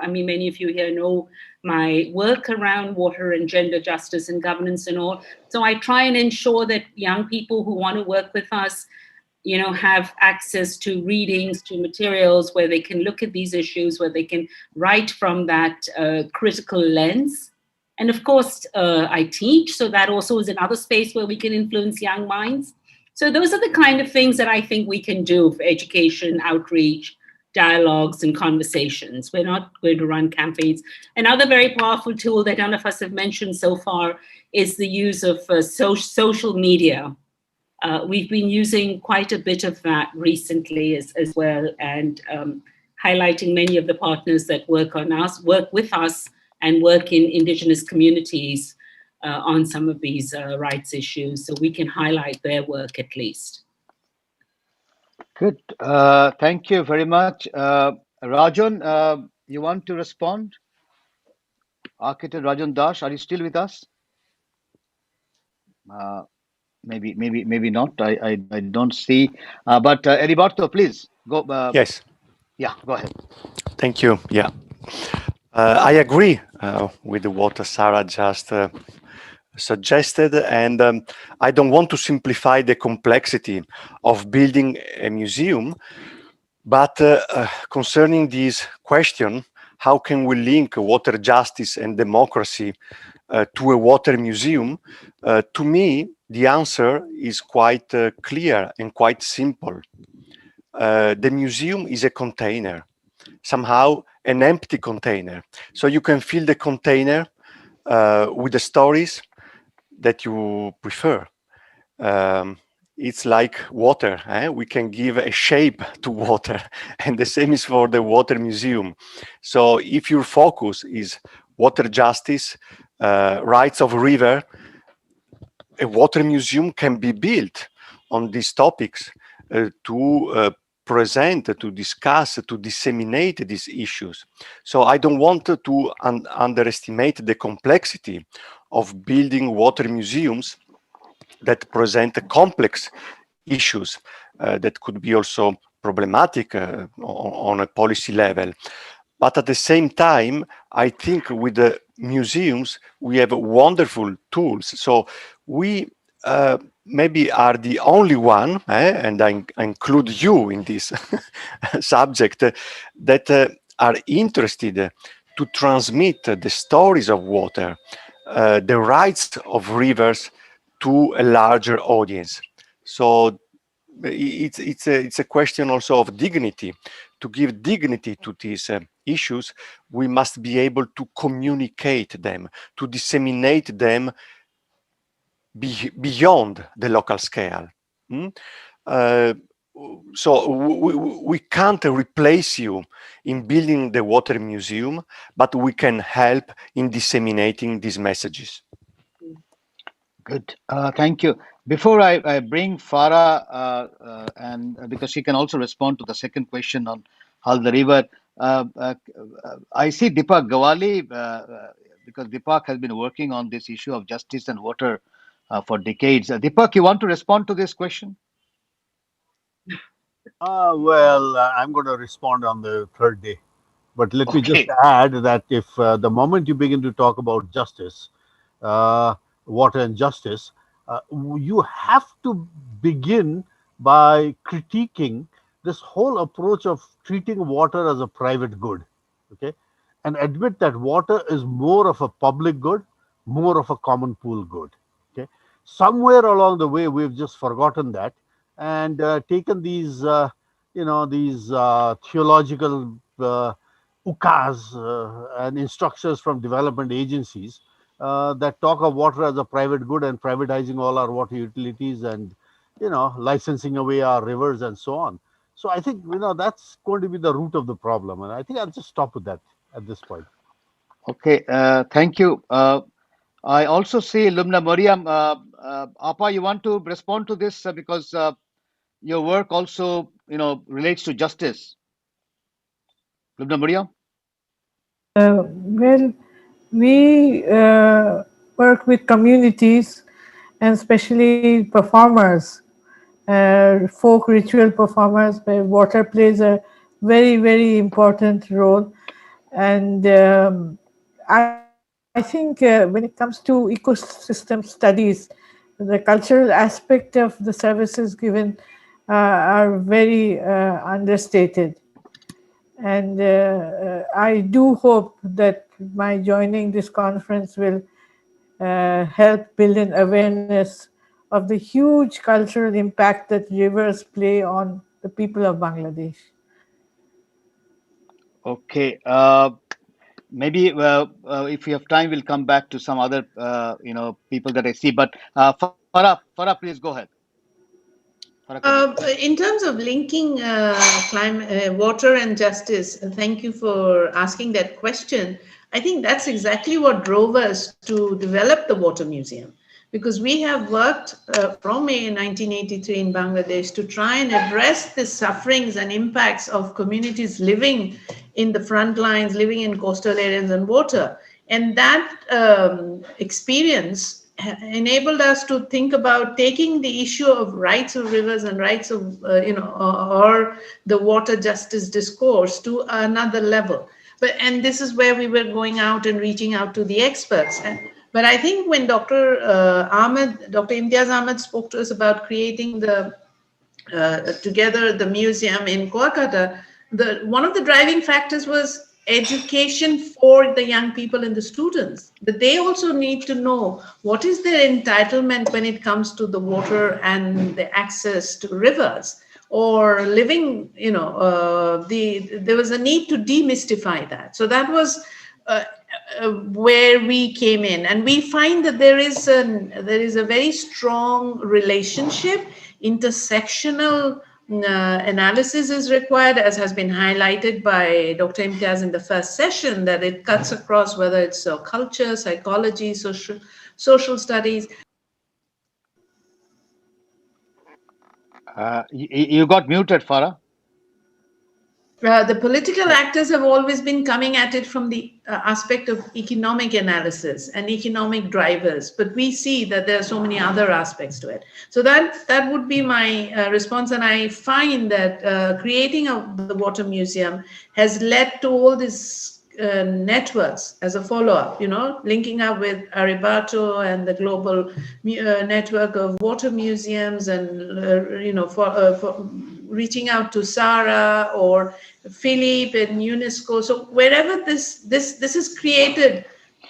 Many of you here know my work around water and gender justice and governance and all. So I try and ensure that young people who want to work with us, have access to readings, to materials where they can look at these issues, where they can write from that critical lens. And of course, I teach, so that also is another space where we can influence young minds. So those are the kind of things that I think we can do for education, outreach, dialogues, and conversations. We're not going to run campaigns. Another very powerful tool that none of us have mentioned so far is the use of social media. We've been using quite a bit of that recently as well, and highlighting many of the partners that work with us, and work in Indigenous communities on some of these rights issues, so we can highlight their work at least. Good. Thank you very much. Rajan, you want to respond? Architect Rajan Dash, are you still with us? Maybe not. I don't see. But Heriberto, please go. Yes. Yeah, go ahead. Thank you. Yeah. I agree with what Sarah just suggested, and I don't want to simplify the complexity of building a museum, but concerning this question, how can we link water justice and democracy to a water museum? To me, the answer is quite clear and quite simple. The museum is a container, somehow an empty container. So you can fill the container with the stories that you prefer. It's like water. We can give a shape to water, and the same is for the water museum. So if your focus is water justice, rights of river, a water museum can be built on these topics to present, to discuss, to disseminate these issues. So I don't want to underestimate the complexity of building water museums that present complex issues that could be also problematic on a policy level. But at the same time, I think with the museums, we have wonderful tools. So we maybe are the only one, and I include you in this subject, that are interested to transmit the stories of water, the rights of rivers to a larger audience. So it's a question also of dignity. To give dignity to these issues, we must be able to communicate them, to disseminate them beyond the local scale. So we can't replace you in building the water museum, but we can help in disseminating these messages. Good. Thank you. Before I bring Farah, and because she can also respond to the second question on Halda River, I see Deepak Gawali, because Deepak has been working on this issue of justice and water for decades. Deepak, you want to respond to this question? I'm going to respond on the third day. But let me just add that if the moment you begin to talk about justice, water and justice, you have to begin by critiquing this whole approach of treating water as a private good, okay, and admit that water is more of a public good, more of a common pool good, okay. Somewhere along the way, we've just forgotten that and taken these, these theological ukas and instructions from development agencies that talk of water as a private good and privatizing all our water utilities and, licensing away our rivers and so on. So I think, that's going to be the root of the problem. And I think I'll just stop with that at this point. Okay, thank you. I also see Lumna Mariam. Apa, you want to respond to this because your work also, relates to justice. Lumna Mariam? Well, we work with communities and especially performers folk ritual performers where water plays a very, very important role. And I think when it comes to ecosystem studies, the cultural aspect of the services given are very understated. And I do hope that my joining this conference will help build an awareness of the huge cultural impact that rivers play on the people of Bangladesh. Okay. Maybe if we have time, we'll come back to some other people that I see. But Farah, please go ahead. In terms of linking water and justice, thank you for asking that question. I think that's exactly what drove us to develop the Water Museum, because we have worked from 1983 in Bangladesh to try and address the sufferings and impacts of communities living in the front lines, living in coastal areas and water. And that experience enabled us to think about taking the issue of rights of rivers and rights of, or the water justice discourse to another level. And this is where we were going out and reaching out to the experts. But I think when Dr. Imtiaz Ahmed spoke to us about creating together the museum in Kolkata, one of the driving factors was education for the young people and the students, that they also need to know what is their entitlement when it comes to the water and the access to rivers or living, there was a need to demystify that. So that was where we came in, and we find that there is a very strong relationship, intersectional analysis is required, as has been highlighted by Dr. Imtiaz in the first session, that it cuts across whether it's culture, psychology, social studies. You got muted, Farah. The political actors have always been coming at it from the aspect of economic analysis and economic drivers, but we see that there are so many other aspects to it. So that would be my response, and I find that creating the Water Museum has led to all these networks as a follow-up, linking up with Aribato and the global network of water museums, and for reaching out to Sarah or Philippe and UNESCO. So wherever this has created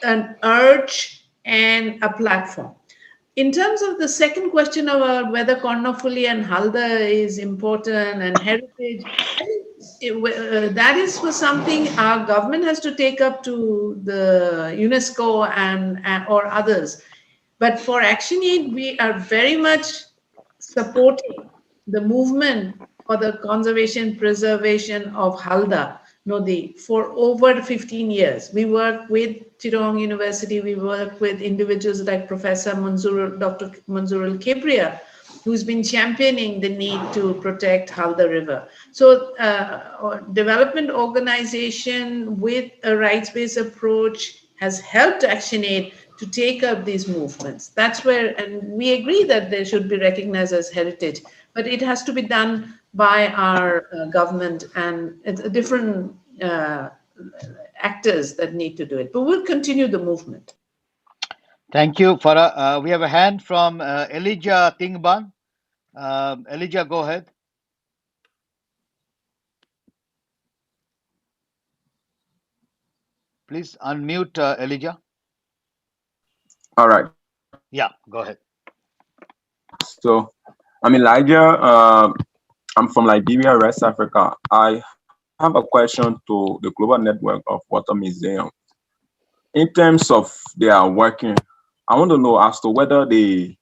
an urge and a platform. In terms of the second question about whether Kornofuli and Halda is important and heritage, that is for something our government has to take up to the UNESCO and or others. But for ActionAid, we are very much supporting the movement for the conservation, preservation of Halda Nodi for over 15 years. We work with Chittagong University, we work with individuals like Professor Dr. Manzoor Al-Kibria, who's been championing the need to protect Halda River. So development organization with a rights-based approach has helped ActionAid to take up these movements. That's where, and we agree that they should be recognized as heritage, but it has to be done by our government, and it's different actors that need to do it. But we'll continue the movement. Thank you, Farah. We have a hand from Elijah Tingban. Elijah, go ahead. Please unmute Elijah. All right. Yeah, go ahead. So I'm Elijah. I'm from Liberia, West Africa. I have a question to the Global Network of Water Museums. In terms of their working, I want to know as to whether the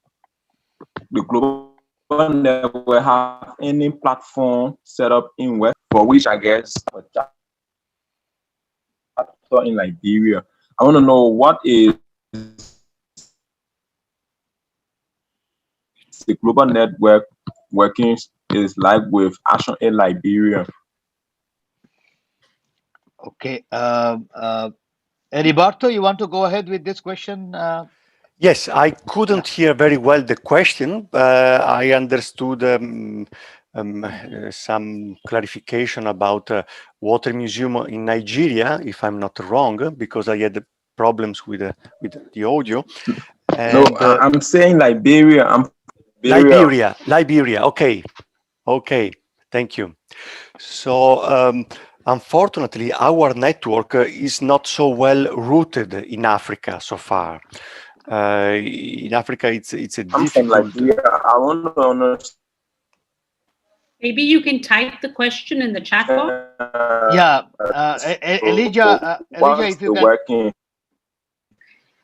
Global Network have any platform set up in West, for which I guess a chapter in Liberia. I want to know what is the Global Network working is like with ActionAid Liberia. Okay. Heriberto, you want to go ahead with this question? Yes, I couldn't hear very well the question. I understood some clarification about water museum in Nigeria, if I'm not wrong, because I had problems with the audio. No, And I'm saying Liberia. I'm Liberia. Okay. Thank you. So unfortunately, our network is not so well rooted in Africa so far. In Africa, it's a I'm from difficult. Liberia. I want to understand. Maybe you can type the question in the chat box. Yeah, Elijah, What's if you the can. working of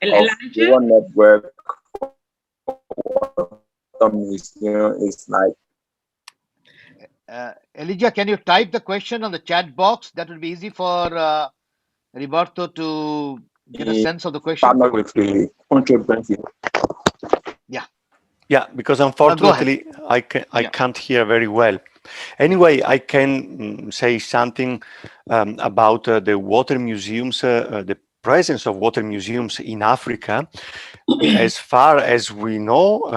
Elijah? your network water museum is like? Elijah, can you type the question on the chat box? That would be easy for Roberto to get a sense of the question. Partner with the controversy. Yeah, because Go unfortunately ahead. I can't hear very well. Anyway, I can say something about the water museums, the presence of water museums in Africa. As far as we know,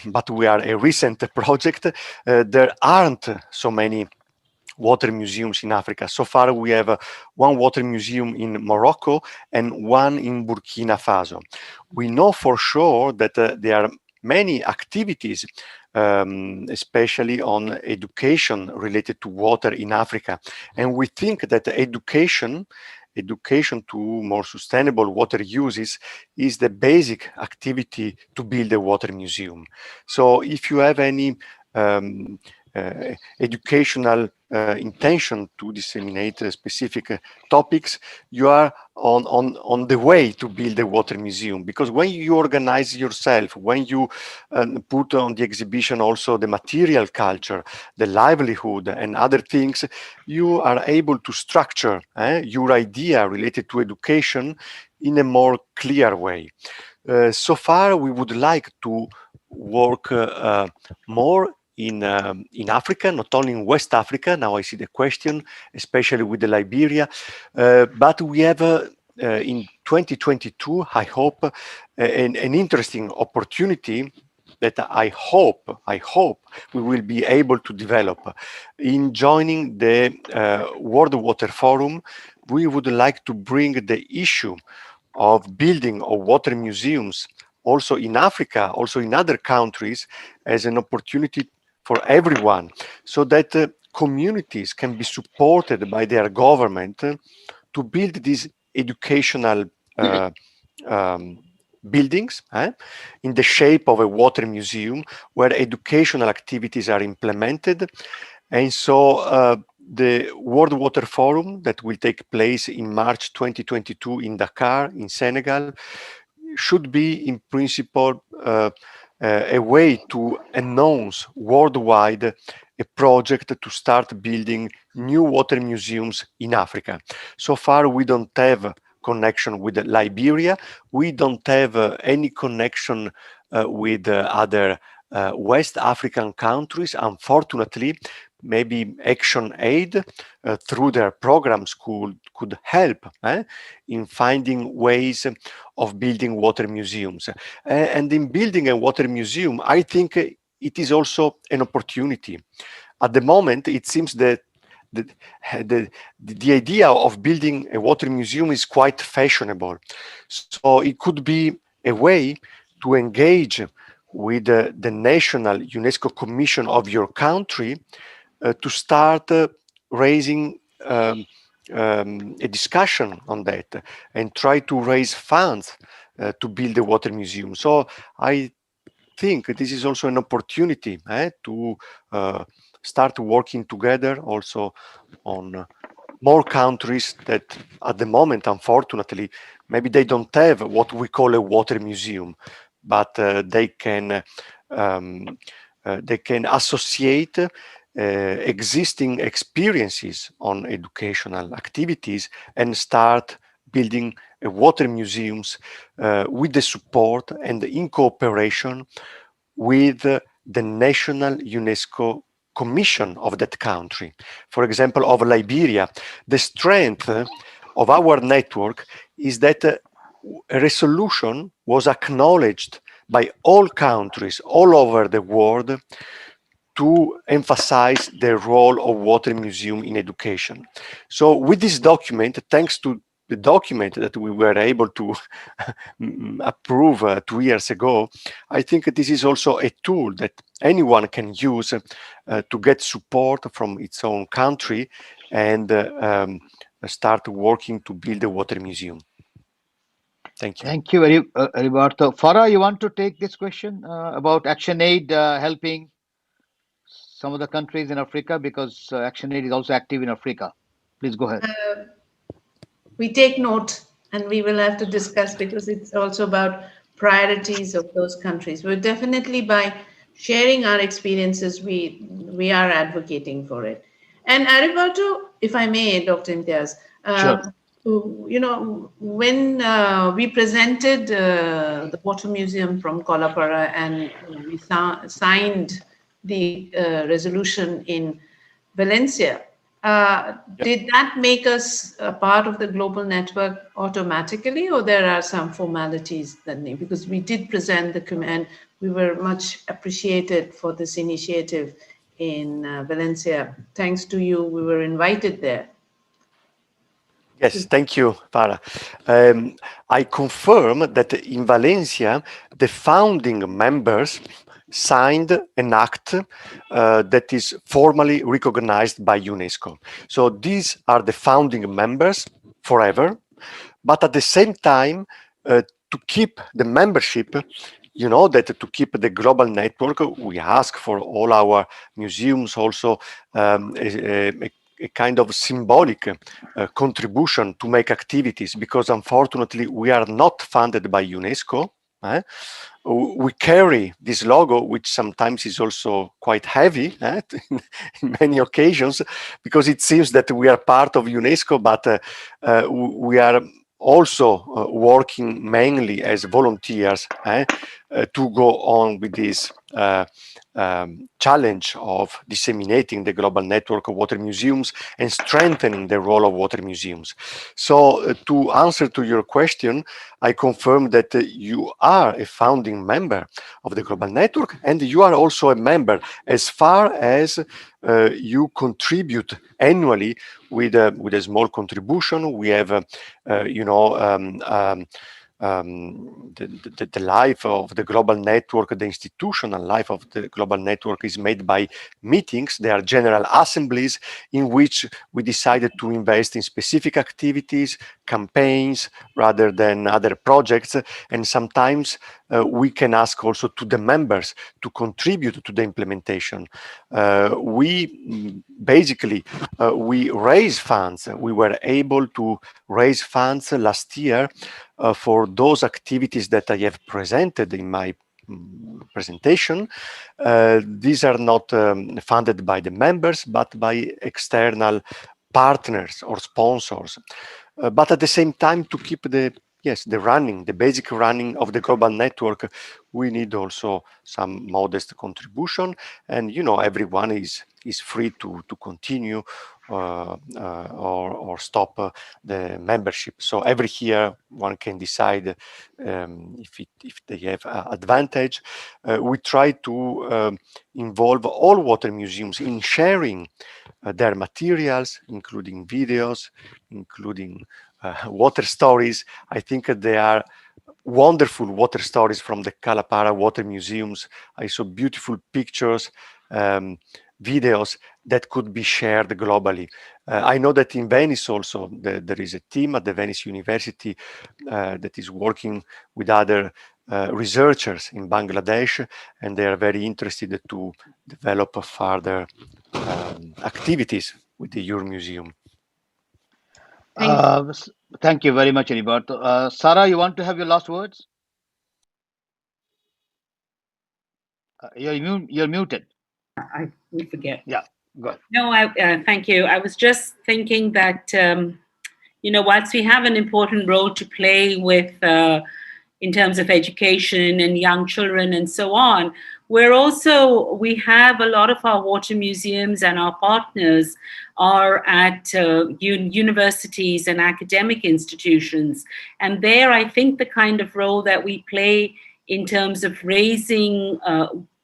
but we are a recent project, there aren't so many water museums in Africa. So far, we have one water museum in Morocco and one in Burkina Faso. We know for sure that there are many activities, especially on education related to water in Africa. And we think that education to more sustainable water uses is the basic activity to build a water museum. So if you have any educational intention to disseminate specific topics, you are on the way to build a water museum. Because when you organize yourself, when you put on the exhibition also the material culture, the livelihood and other things, you are able to structure your idea related to education in a more clear way. So far, we would like to work more in Africa, not only in West Africa. Now I see the question, especially with the Liberia, but we have in 2022, I hope, an interesting opportunity that I hope we will be able to develop. In joining the World Water Forum, we would like to bring the issue of building of water museums also in Africa, also in other countries, as an opportunity for everyone, so that communities can be supported by their government to build these educational buildings in the shape of a water museum where educational activities are implemented. And so the World Water Forum that will take place in March 2022 in Dakar, in Senegal, should be in principle a way to announce worldwide a project to start building new water museums in Africa. So far, we don't have connection with Liberia. We don't have any connection with other West African countries. Unfortunately, maybe Action Aid through their programs could help in finding ways of building water museums. And in building a water museum, I think it is also an opportunity. At the moment, it seems that the idea of building a water museum is quite fashionable. So it could be a way to engage with the National UNESCO Commission of your country to start raising a discussion on that and try to raise funds to build a water museum. So I think this is also an opportunity to start working together also on more countries that at the moment, unfortunately, maybe they don't have what we call a water museum, but they can associate existing experiences on educational activities and start building water museums with the support and in cooperation with the National UNESCO Commission of that country. For example, of Liberia, the strength of our network is that a resolution was acknowledged by all countries all over the world to emphasize the role of water museum in education. So with this document, thanks to the document that we were able to approve 2 years ago, I think this is also a tool that anyone can use to get support from its own country and start working to build a water museum. Thank you. Thank you, Heriberto. Farah, you want to take this question about ActionAid helping some of the countries in Africa, because ActionAid is also active in Africa. Please go ahead. We take note, and we will have to discuss, because it's also about priorities of those countries. We're definitely, by sharing our experiences, we are advocating for it. And Heriberto, if I may, Dr. Imtiaz, Sure. you know, when we presented the Water Museum from Kolapara, and we signed the resolution in Valencia, did that make us a part of the global network automatically, or there are some formalities that need? Because we did present the command, we were much appreciated for this initiative in Valencia. Thanks to you, we were invited there. Yes, thank you, Farah. I confirm that in Valencia, the founding members signed an act that is formally recognized by UNESCO. So these are the founding members forever, but at the same time, to keep the membership, you know that to keep the global network, we ask for all our museums also a kind of symbolic contribution to make activities, because unfortunately we are not funded by UNESCO. We carry this logo, which sometimes is also quite heavy in many occasions, because it seems that we are part of UNESCO, but we are also working mainly as volunteers to go on with this challenge of disseminating the global network of water museums and strengthening the role of water museums. So to answer to your question, I confirm that you are a founding member of the global network, and you are also a member as far as you contribute annually with a small contribution. We have, you know, the life of the global network, the institutional life of the global network is made by meetings. There are general assemblies in which we decided to invest in specific activities, campaigns, rather than other projects. And sometimes we can ask also to the members to contribute to the implementation. We basically, we raise funds. We were able to raise funds last year for those activities that I have presented in my presentation. These are not funded by the members, but by external partners or sponsors. But at the same time, to keep the running, the basic running of the global network, we need also some modest contribution. And you know, everyone is free to continue or stop the membership. So every year one can decide if they have advantage. We try to involve all water museums in sharing their materials, including videos, including water stories. I think there are wonderful water stories from the Kalapara water museums. I saw beautiful pictures, videos that could be shared globally. I know that in Venice also there is a team at the Venice University that is working with other researchers in Bangladesh, and they are very interested to develop further activities with the Your Museum. Thank you very much, Heriberto. Sarah, you want to have your last words? You're muted. I forget. Yeah, go ahead. No, thank you. I was just thinking that, you know, whilst we have an important role to play with in terms of education and young children and so on, We have a lot of our water museums and our partners are at universities and academic institutions. And there, I think the kind of role that we play in terms of raising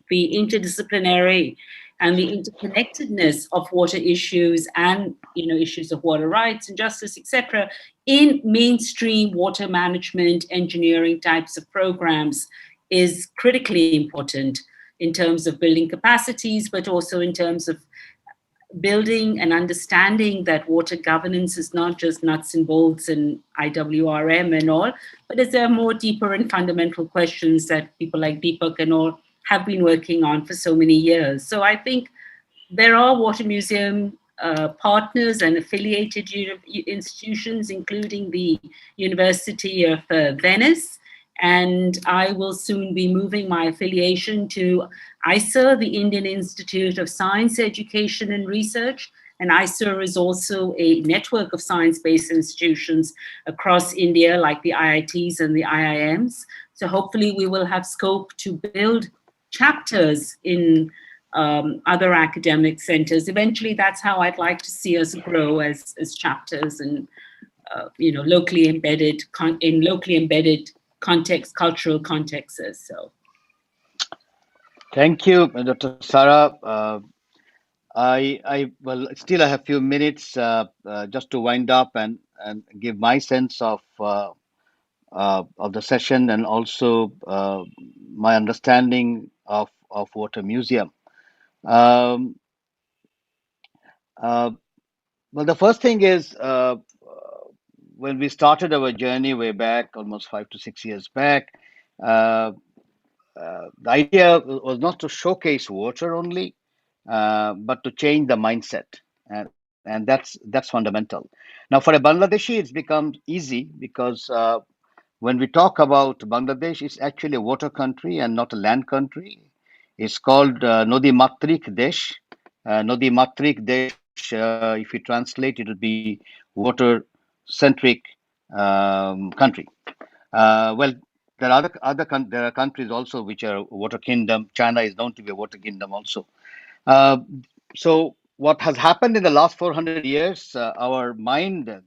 the interdisciplinary and the interconnectedness of water issues and issues of water rights and justice, etc., in mainstream water management engineering types of programs is critically important in terms of building capacities, but also in terms of building and understanding that water governance is not just nuts and bolts and IWRM and all, but is there more deeper and fundamental questions that people like Deepak and all have been working on for so many years. So I think there are water museum partners and affiliated institutions, including the University of Venice. And I will soon be moving my affiliation to ISER, the Indian Institute of Science, Education and Research. And ISER is also a network of science-based institutions across India, like the IITs and the IIMs. So hopefully we will have scope to build chapters in other academic centers. Eventually, that's how I'd like to see us grow as chapters and locally embedded context, cultural contexts. So, thank you, Dr. Sarah. I still I have a few minutes just to wind up and give my sense of the session and also my understanding of Water Museum. Um, well, the first thing is when we started our journey way back, almost 5 to 6 years back, the idea was not to showcase water only, but to change the mindset, and that's fundamental. Now, for a Bangladeshi, it's become easy because when we talk about Bangladesh, it's actually a water country and not a land country. It's called Nodi Matrik Desh. Nodi Matrik Desh, if you translate, it would be water centric country. Well, there are countries also which are water kingdom. China is known to be a water kingdom also. Uh, so what has happened in the last 400 years, our mind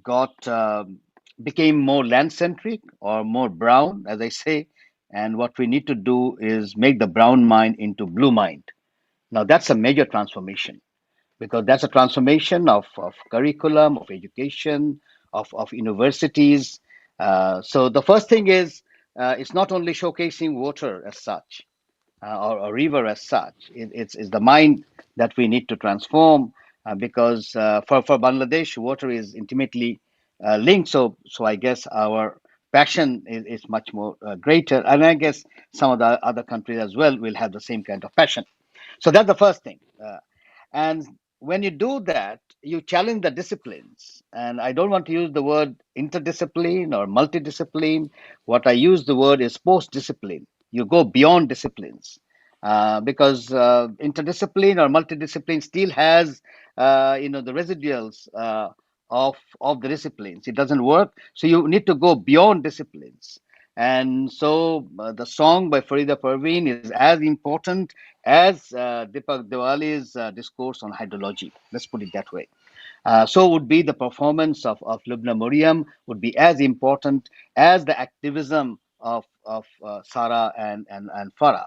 got became more land centric or more brown, as I say. And what we need to do is make the brown mind into blue mind. Now that's a major transformation because that's a transformation of curriculum, of education, of universities. So the first thing is it's not only showcasing water as such or a river as such. It's the mind that we need to transform because for Bangladesh, water is intimately linked. So I guess our passion is much more greater, and I guess some of the other countries as well will have the same kind of passion. So that's the first thing. And when you do that, you challenge the disciplines. And I don't want to use the word interdiscipline or multidiscipline. What I use the word is post discipline. You go beyond disciplines because interdiscipline or multidiscipline still has, the residuals of the disciplines. It doesn't work. So you need to go beyond disciplines. And so the song by Farida Parveen is as important as Deepak Diwali's discourse on hydrology. Let's put it that way. So would be the performance of Lubna Muriam would be as important as the activism of Sarah and Farah.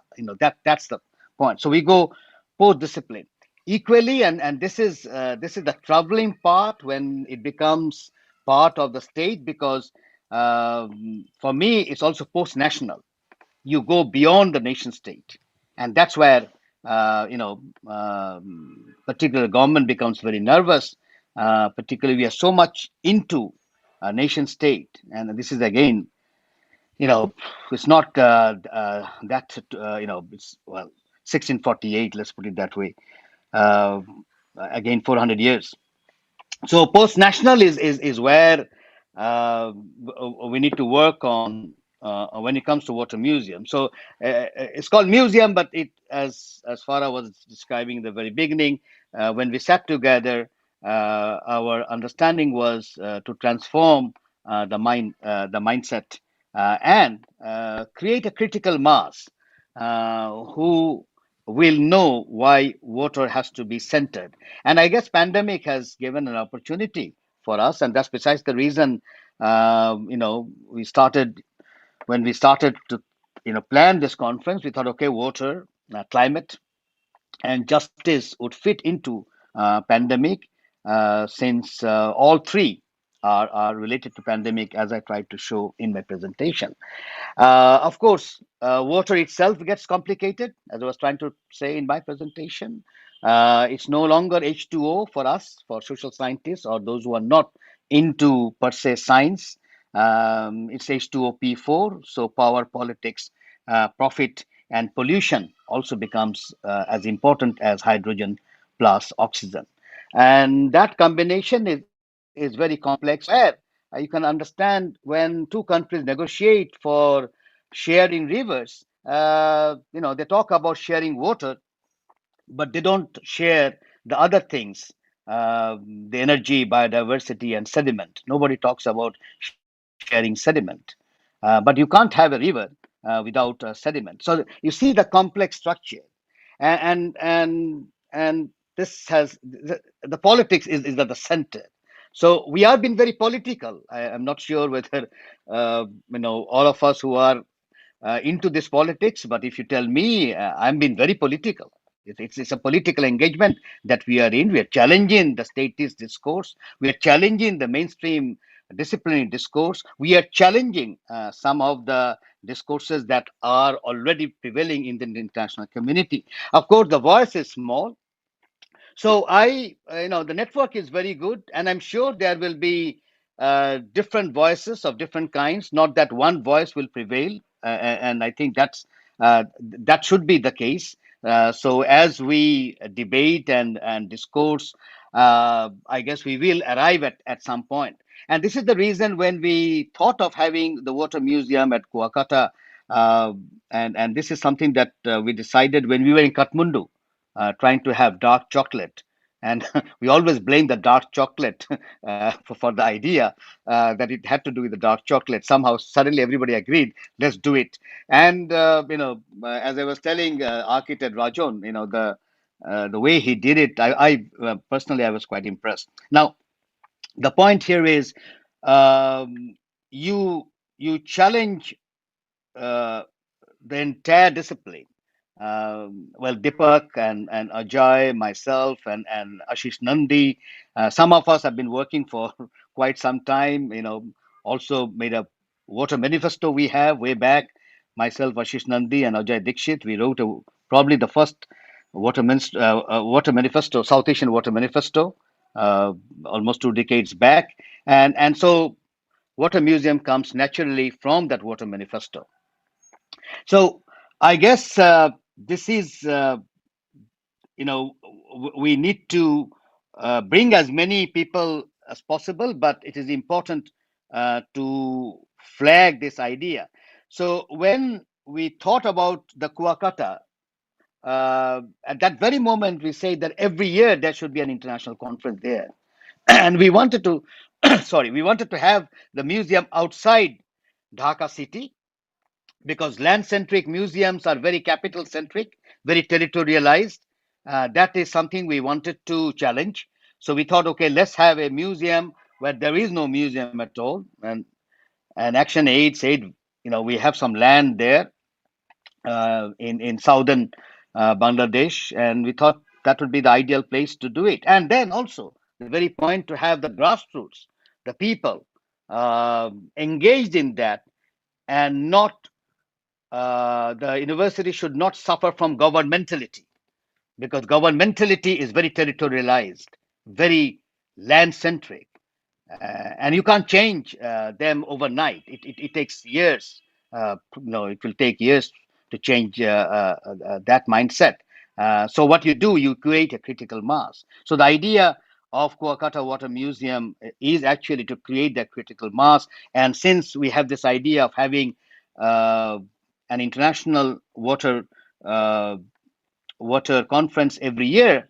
That's the point. So we go post discipline equally, and this is the troubling part when it becomes part of the state because for me it's also post national. You go beyond the nation state, and that's where particular government becomes very nervous. Particularly, we are so much into a nation state, and this is again, it's not that it's 1648. Let's put it that way. Uh, Again, 400 years. So post national is where we need to work on when it comes to water museum. So it's called museum, but it as Farah was describing in the very beginning, when we sat together, our understanding was to transform the mindset and create a critical mass who will know why water has to be centered. And I guess pandemic has given an opportunity for us, and that's besides the reason we started when we started to plan this conference. We thought, okay, water, climate, and justice would fit into pandemic, since all three are related to pandemic, as I tried to show in my presentation. Of course, water itself gets complicated, as I was trying to say in my presentation. It's no longer H2O for us, for social scientists or those who are not into per se science. It's H2OP4, so power, politics, profit, and pollution also becomes as important as hydrogen plus oxygen. And that combination is very complex, where you can understand when two countries negotiate for sharing rivers. They talk about sharing water, but they don't share the other things, the energy, biodiversity, and sediment. Nobody talks about sharing sediment. But you can't have a river without sediment. So you see the complex structure, and this has the politics is at the center. So we are being very political. I'm not sure whether all of us who are into this politics, but if you tell me, I'm being very political. It's a political engagement that we are in. We are challenging the statist discourse. We are challenging the mainstream disciplinary discourse. We are challenging some of the discourses that are already prevailing in the international community. Of course, the voice is small, so the network is very good, and I'm sure there will be different voices of different kinds. Not that one voice will prevail, and I think that should be the case. So as we debate and discourse, I guess we will arrive at some point. And this is the reason when we thought of having the water museum at Kuakata, and this is something that we decided when we were in Kathmandu, trying to have dark chocolate. And we always blame the dark chocolate for the idea that it had to do with the dark chocolate. Somehow, suddenly everybody agreed, let's do it. And, as I was telling architect Rajon, the way he did it, I personally, I was quite impressed. Now, the point here is, you challenge the entire discipline. Well, Deepak and Ajay, myself, and Ashish Nandi, some of us have been working for quite some time. Also made a water manifesto we have way back. Myself, Ashish Nandi, and Ajay Dikshit, we wrote probably the first water manifesto, South Asian water manifesto, almost 2 decades back, and so Water Museum comes naturally from that water manifesto. So I guess this is, we need to bring as many people as possible, but it is important to flag this idea. So when we thought about the Kuakata, at that very moment, we say that every year there should be an international conference there. And we wanted to, we wanted to have the museum outside Dhaka city, because land-centric museums are very capital-centric, very territorialized. That is something we wanted to challenge. So we thought, okay, let's have a museum where there is no museum at all. And Action Aid said, we have some land there in southern Bangladesh, and we thought that would be the ideal place to do it. And then also the very point to have the grassroots, the people engaged in that, and not the university should not suffer from governmentality, because governmentality is very territorialized, very land centric, and you can't change them overnight. It takes years. It will take years to change that mindset. So what you do, you create a critical mass. So the idea of Kuakata Water Museum is actually to create that critical mass. And since we have this idea of having an international uh, water conference every year,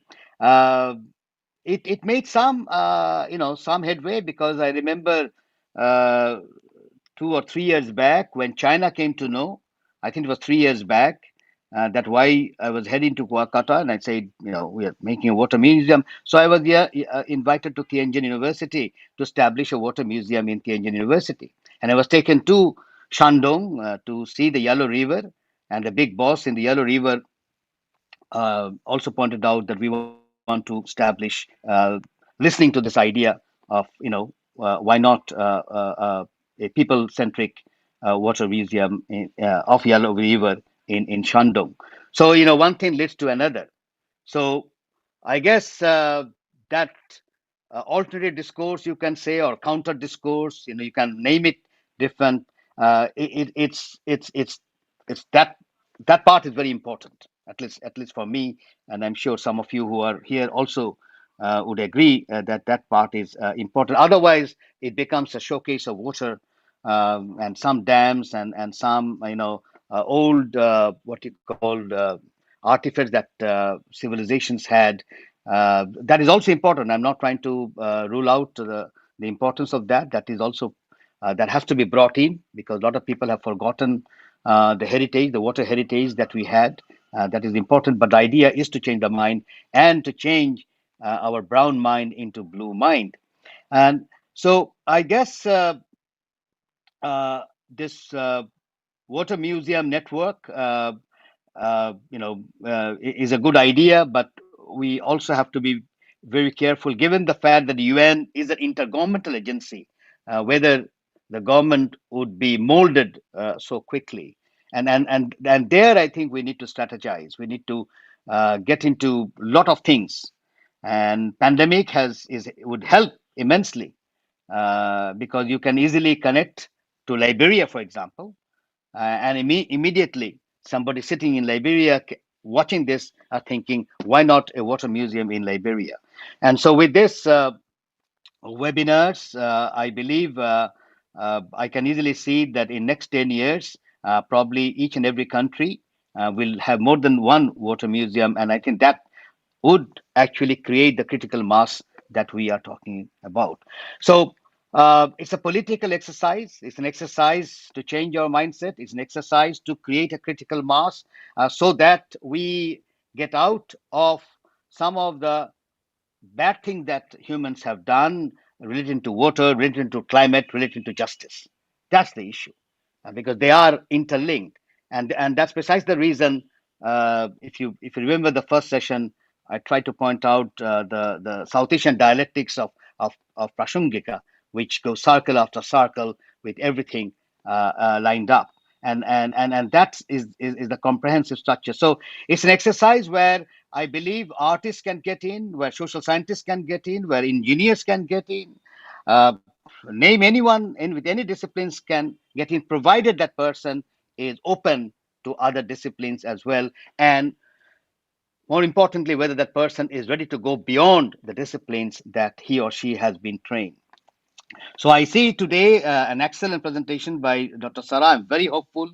it made some headway, because I remember uh, 2 or 3 years back when China came to know. I think it was 3 years back. that why I was heading to Kolkata, and I said, we are making a water museum. So I was invited to Tianjin University to establish a water museum in Tianjin University. And I was taken to Shandong to see the Yellow River, and the big boss in the Yellow River also pointed out that we want to establish, listening to this idea of, why not a people-centric water museum of Yellow River in Shandong. So, one thing leads to another. So I guess that alternative discourse, you can say, or counter discourse, you can name it different. It's that part is very important, at least for me, and I'm sure some of you who are here also would agree that part is important. Otherwise, it becomes a showcase of water, and some dams and some old what you call artifacts that civilizations had. That is also important. I'm not trying to rule out the importance of that. That is also that has to be brought in, because a lot of people have forgotten the heritage, the water heritage that we had. That is important. But the idea is to change the mind and to change our brown mind into blue mind. And so I guess this water museum network is a good idea, but we also have to be very careful, given the fact that the UN is an intergovernmental agency, whether the government would be molded so quickly. And there, I think we need to strategize. We need to get into a lot of things, and pandemic would help immensely, because you can easily connect to Liberia, for example, and immediately somebody sitting in Liberia watching this are thinking, why not a water museum in Liberia? And so with this webinars, I believe I can easily see that in next 10 years, probably each and every country will have more than one water museum. And I think that would actually create the critical mass that we are talking about. So it's a political exercise. It's an exercise to change our mindset. It's an exercise to create a critical mass, so that we get out of some of the bad things that humans have done related to water, related to climate, related to justice. That's the issue, because they are interlinked, and that's precisely the reason. If you remember the first session, I tried to point out the South Asian dialectics of Prasangika, which go circle after circle with everything lined up, and that is the comprehensive structure. So it's an exercise where I believe artists can get in, where social scientists can get in, where engineers can get in. Name anyone in with any disciplines can get in, provided that person is open to other disciplines as well, and more importantly, whether that person is ready to go beyond the disciplines that he or she has been trained. So I see today an excellent presentation by Dr. Sarah. I'm very hopeful.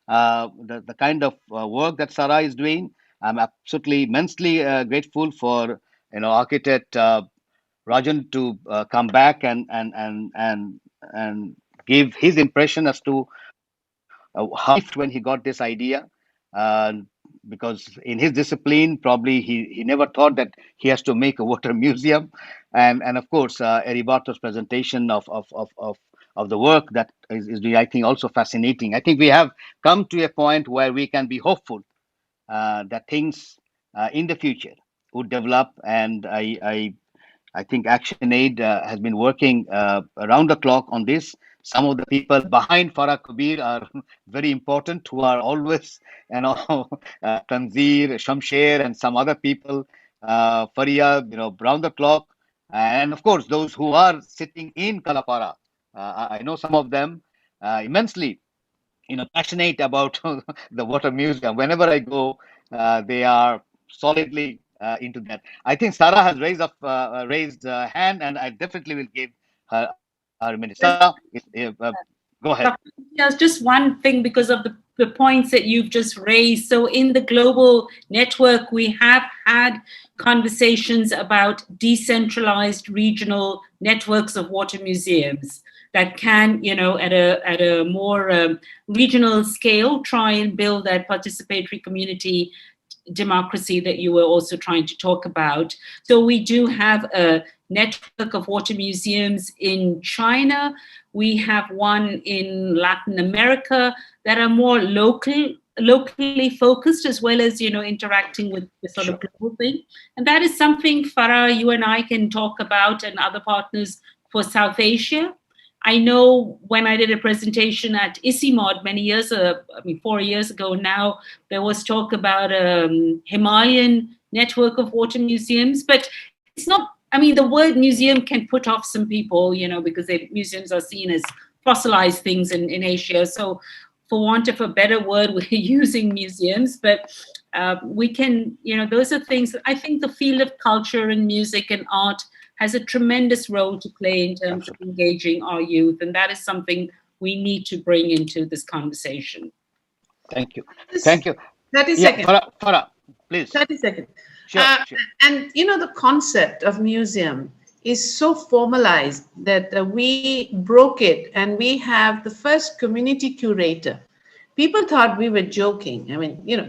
The kind of work that Sarah is doing, I'm absolutely immensely grateful for architect Rajan to come back and give his impression as to how when he got this idea. Because in his discipline, probably he never thought that he has to make a water museum, and of course, Eribarto's presentation of the work that is I think also fascinating. I think we have come to a point where we can be hopeful that things in the future would develop, and I think ActionAid has been working around the clock on this. Some of the people behind Farah Kabir are very important, who are always, Tanzir, Shamsher, and some other people, Faria, round the clock. And of course, those who are sitting in Kalapara. I know some of them immensely, passionate about the water museum. Whenever I go, they are solidly into that. I think Sarah has raised a hand, and I definitely will give her a minute. Sarah, go ahead. Yes, just one thing, because of the points that you've just raised. So in the global network, we have had conversations about decentralized regional networks of water museums. that can, at a more regional scale, try and build that participatory community democracy that you were also trying to talk about. So we do have a network of water museums in China. We have one in Latin America that are more locally focused, as well as, interacting with the sort of global thing. And that is something, Farah, you and I can talk about, and other partners for South Asia. I know when I did a presentation at ICIMOD many years, 4 years ago now, there was talk about a Himalayan network of water museums, but it's not, the word museum can put off some people, because museums are seen as fossilized things in Asia. So for want of a better word, we're using museums, but we can, those are things that I think the field of culture and music and art has a tremendous role to play in terms of engaging our youth. And that is something we need to bring into this conversation. Thank you. Thank you. 30 seconds. Farah, please. 30 seconds. Sure. And, the concept of museum is so formalized that we broke it, and we have the first community curator. People thought we were joking.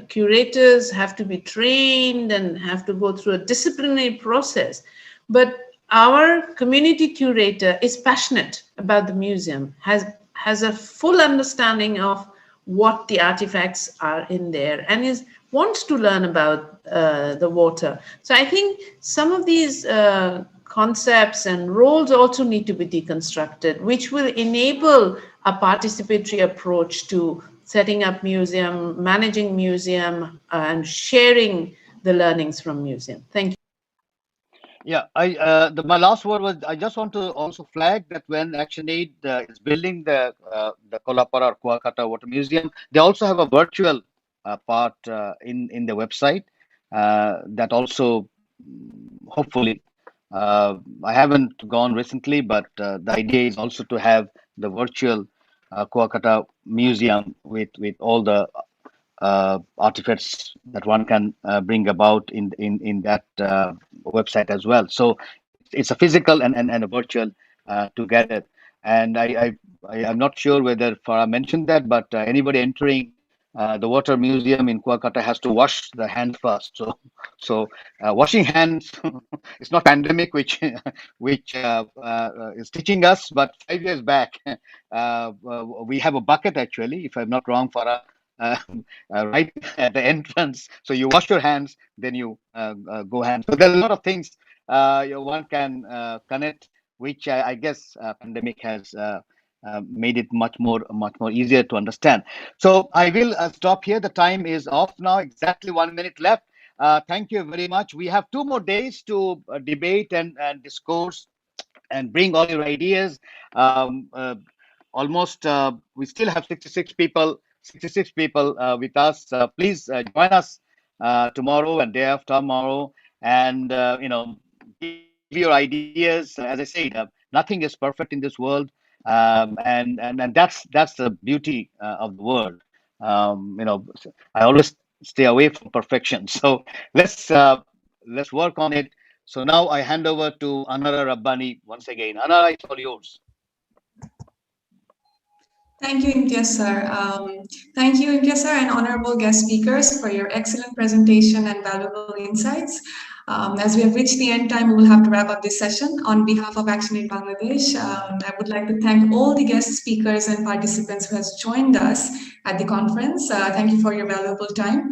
Curators have to be trained and have to go through a disciplinary process. But our community curator is passionate about the museum, has a full understanding of what the artifacts are in there, and wants to learn about the water. So I think some of these concepts and roles also need to be deconstructed, which will enable a participatory approach to setting up museum, managing museum, and sharing the learnings from museum. Thank you. Yeah, my last word was, I just want to also flag that when ActionAid is building the Kolapara or Kuakata Water Museum, they also have a virtual part in the website that also, hopefully, I haven't gone recently, but the idea is also to have the virtual Kuakata Museum with all the artifacts that one can bring about in that website as well. So it's a physical and a virtual together. And I'm not sure whether Farah mentioned that, but anybody entering the water museum in Kuakata has to wash the hands first. So washing hands, it's not pandemic which is teaching us, but 5 years back we have a bucket actually, if I'm not wrong, Farah. Right at the entrance, so you wash your hands, then you go hands. So there's a lot of things one can connect, which I guess pandemic has made it much more easier to understand. So I will stop here. The time is off now. Exactly 1 minute left. Thank you very much. We have 2 more days to debate and discourse and bring all your ideas. Almost we still have 66 people with us. Please join us tomorrow and day after tomorrow, and give your ideas. As I said, nothing is perfect in this world, and that's the beauty of the world. I always stay away from perfection, so let's work on it. So now I hand over to Anara Rabbani once again. Anara, it's all yours. Thank you, Imtiaz sir. Thank you, Imtiaz sir, and honorable guest speakers for your excellent presentation and valuable insights. As we have reached the end time, we will have to wrap up this session. On behalf of ActionAid Bangladesh, I would like to thank all the guest speakers and participants who has joined us at the conference. Thank you for your valuable time.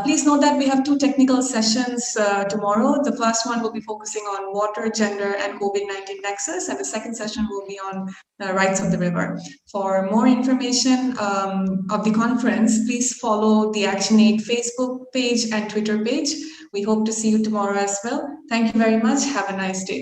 Please note that we have 2 technical sessions tomorrow. The first one will be focusing on water, gender, and COVID-19 nexus, and the second session will be on rights of the river. For more information of the conference, please follow the ActionAid Facebook page and Twitter page. We hope to see you tomorrow as well. Thank you very much. Have a nice day.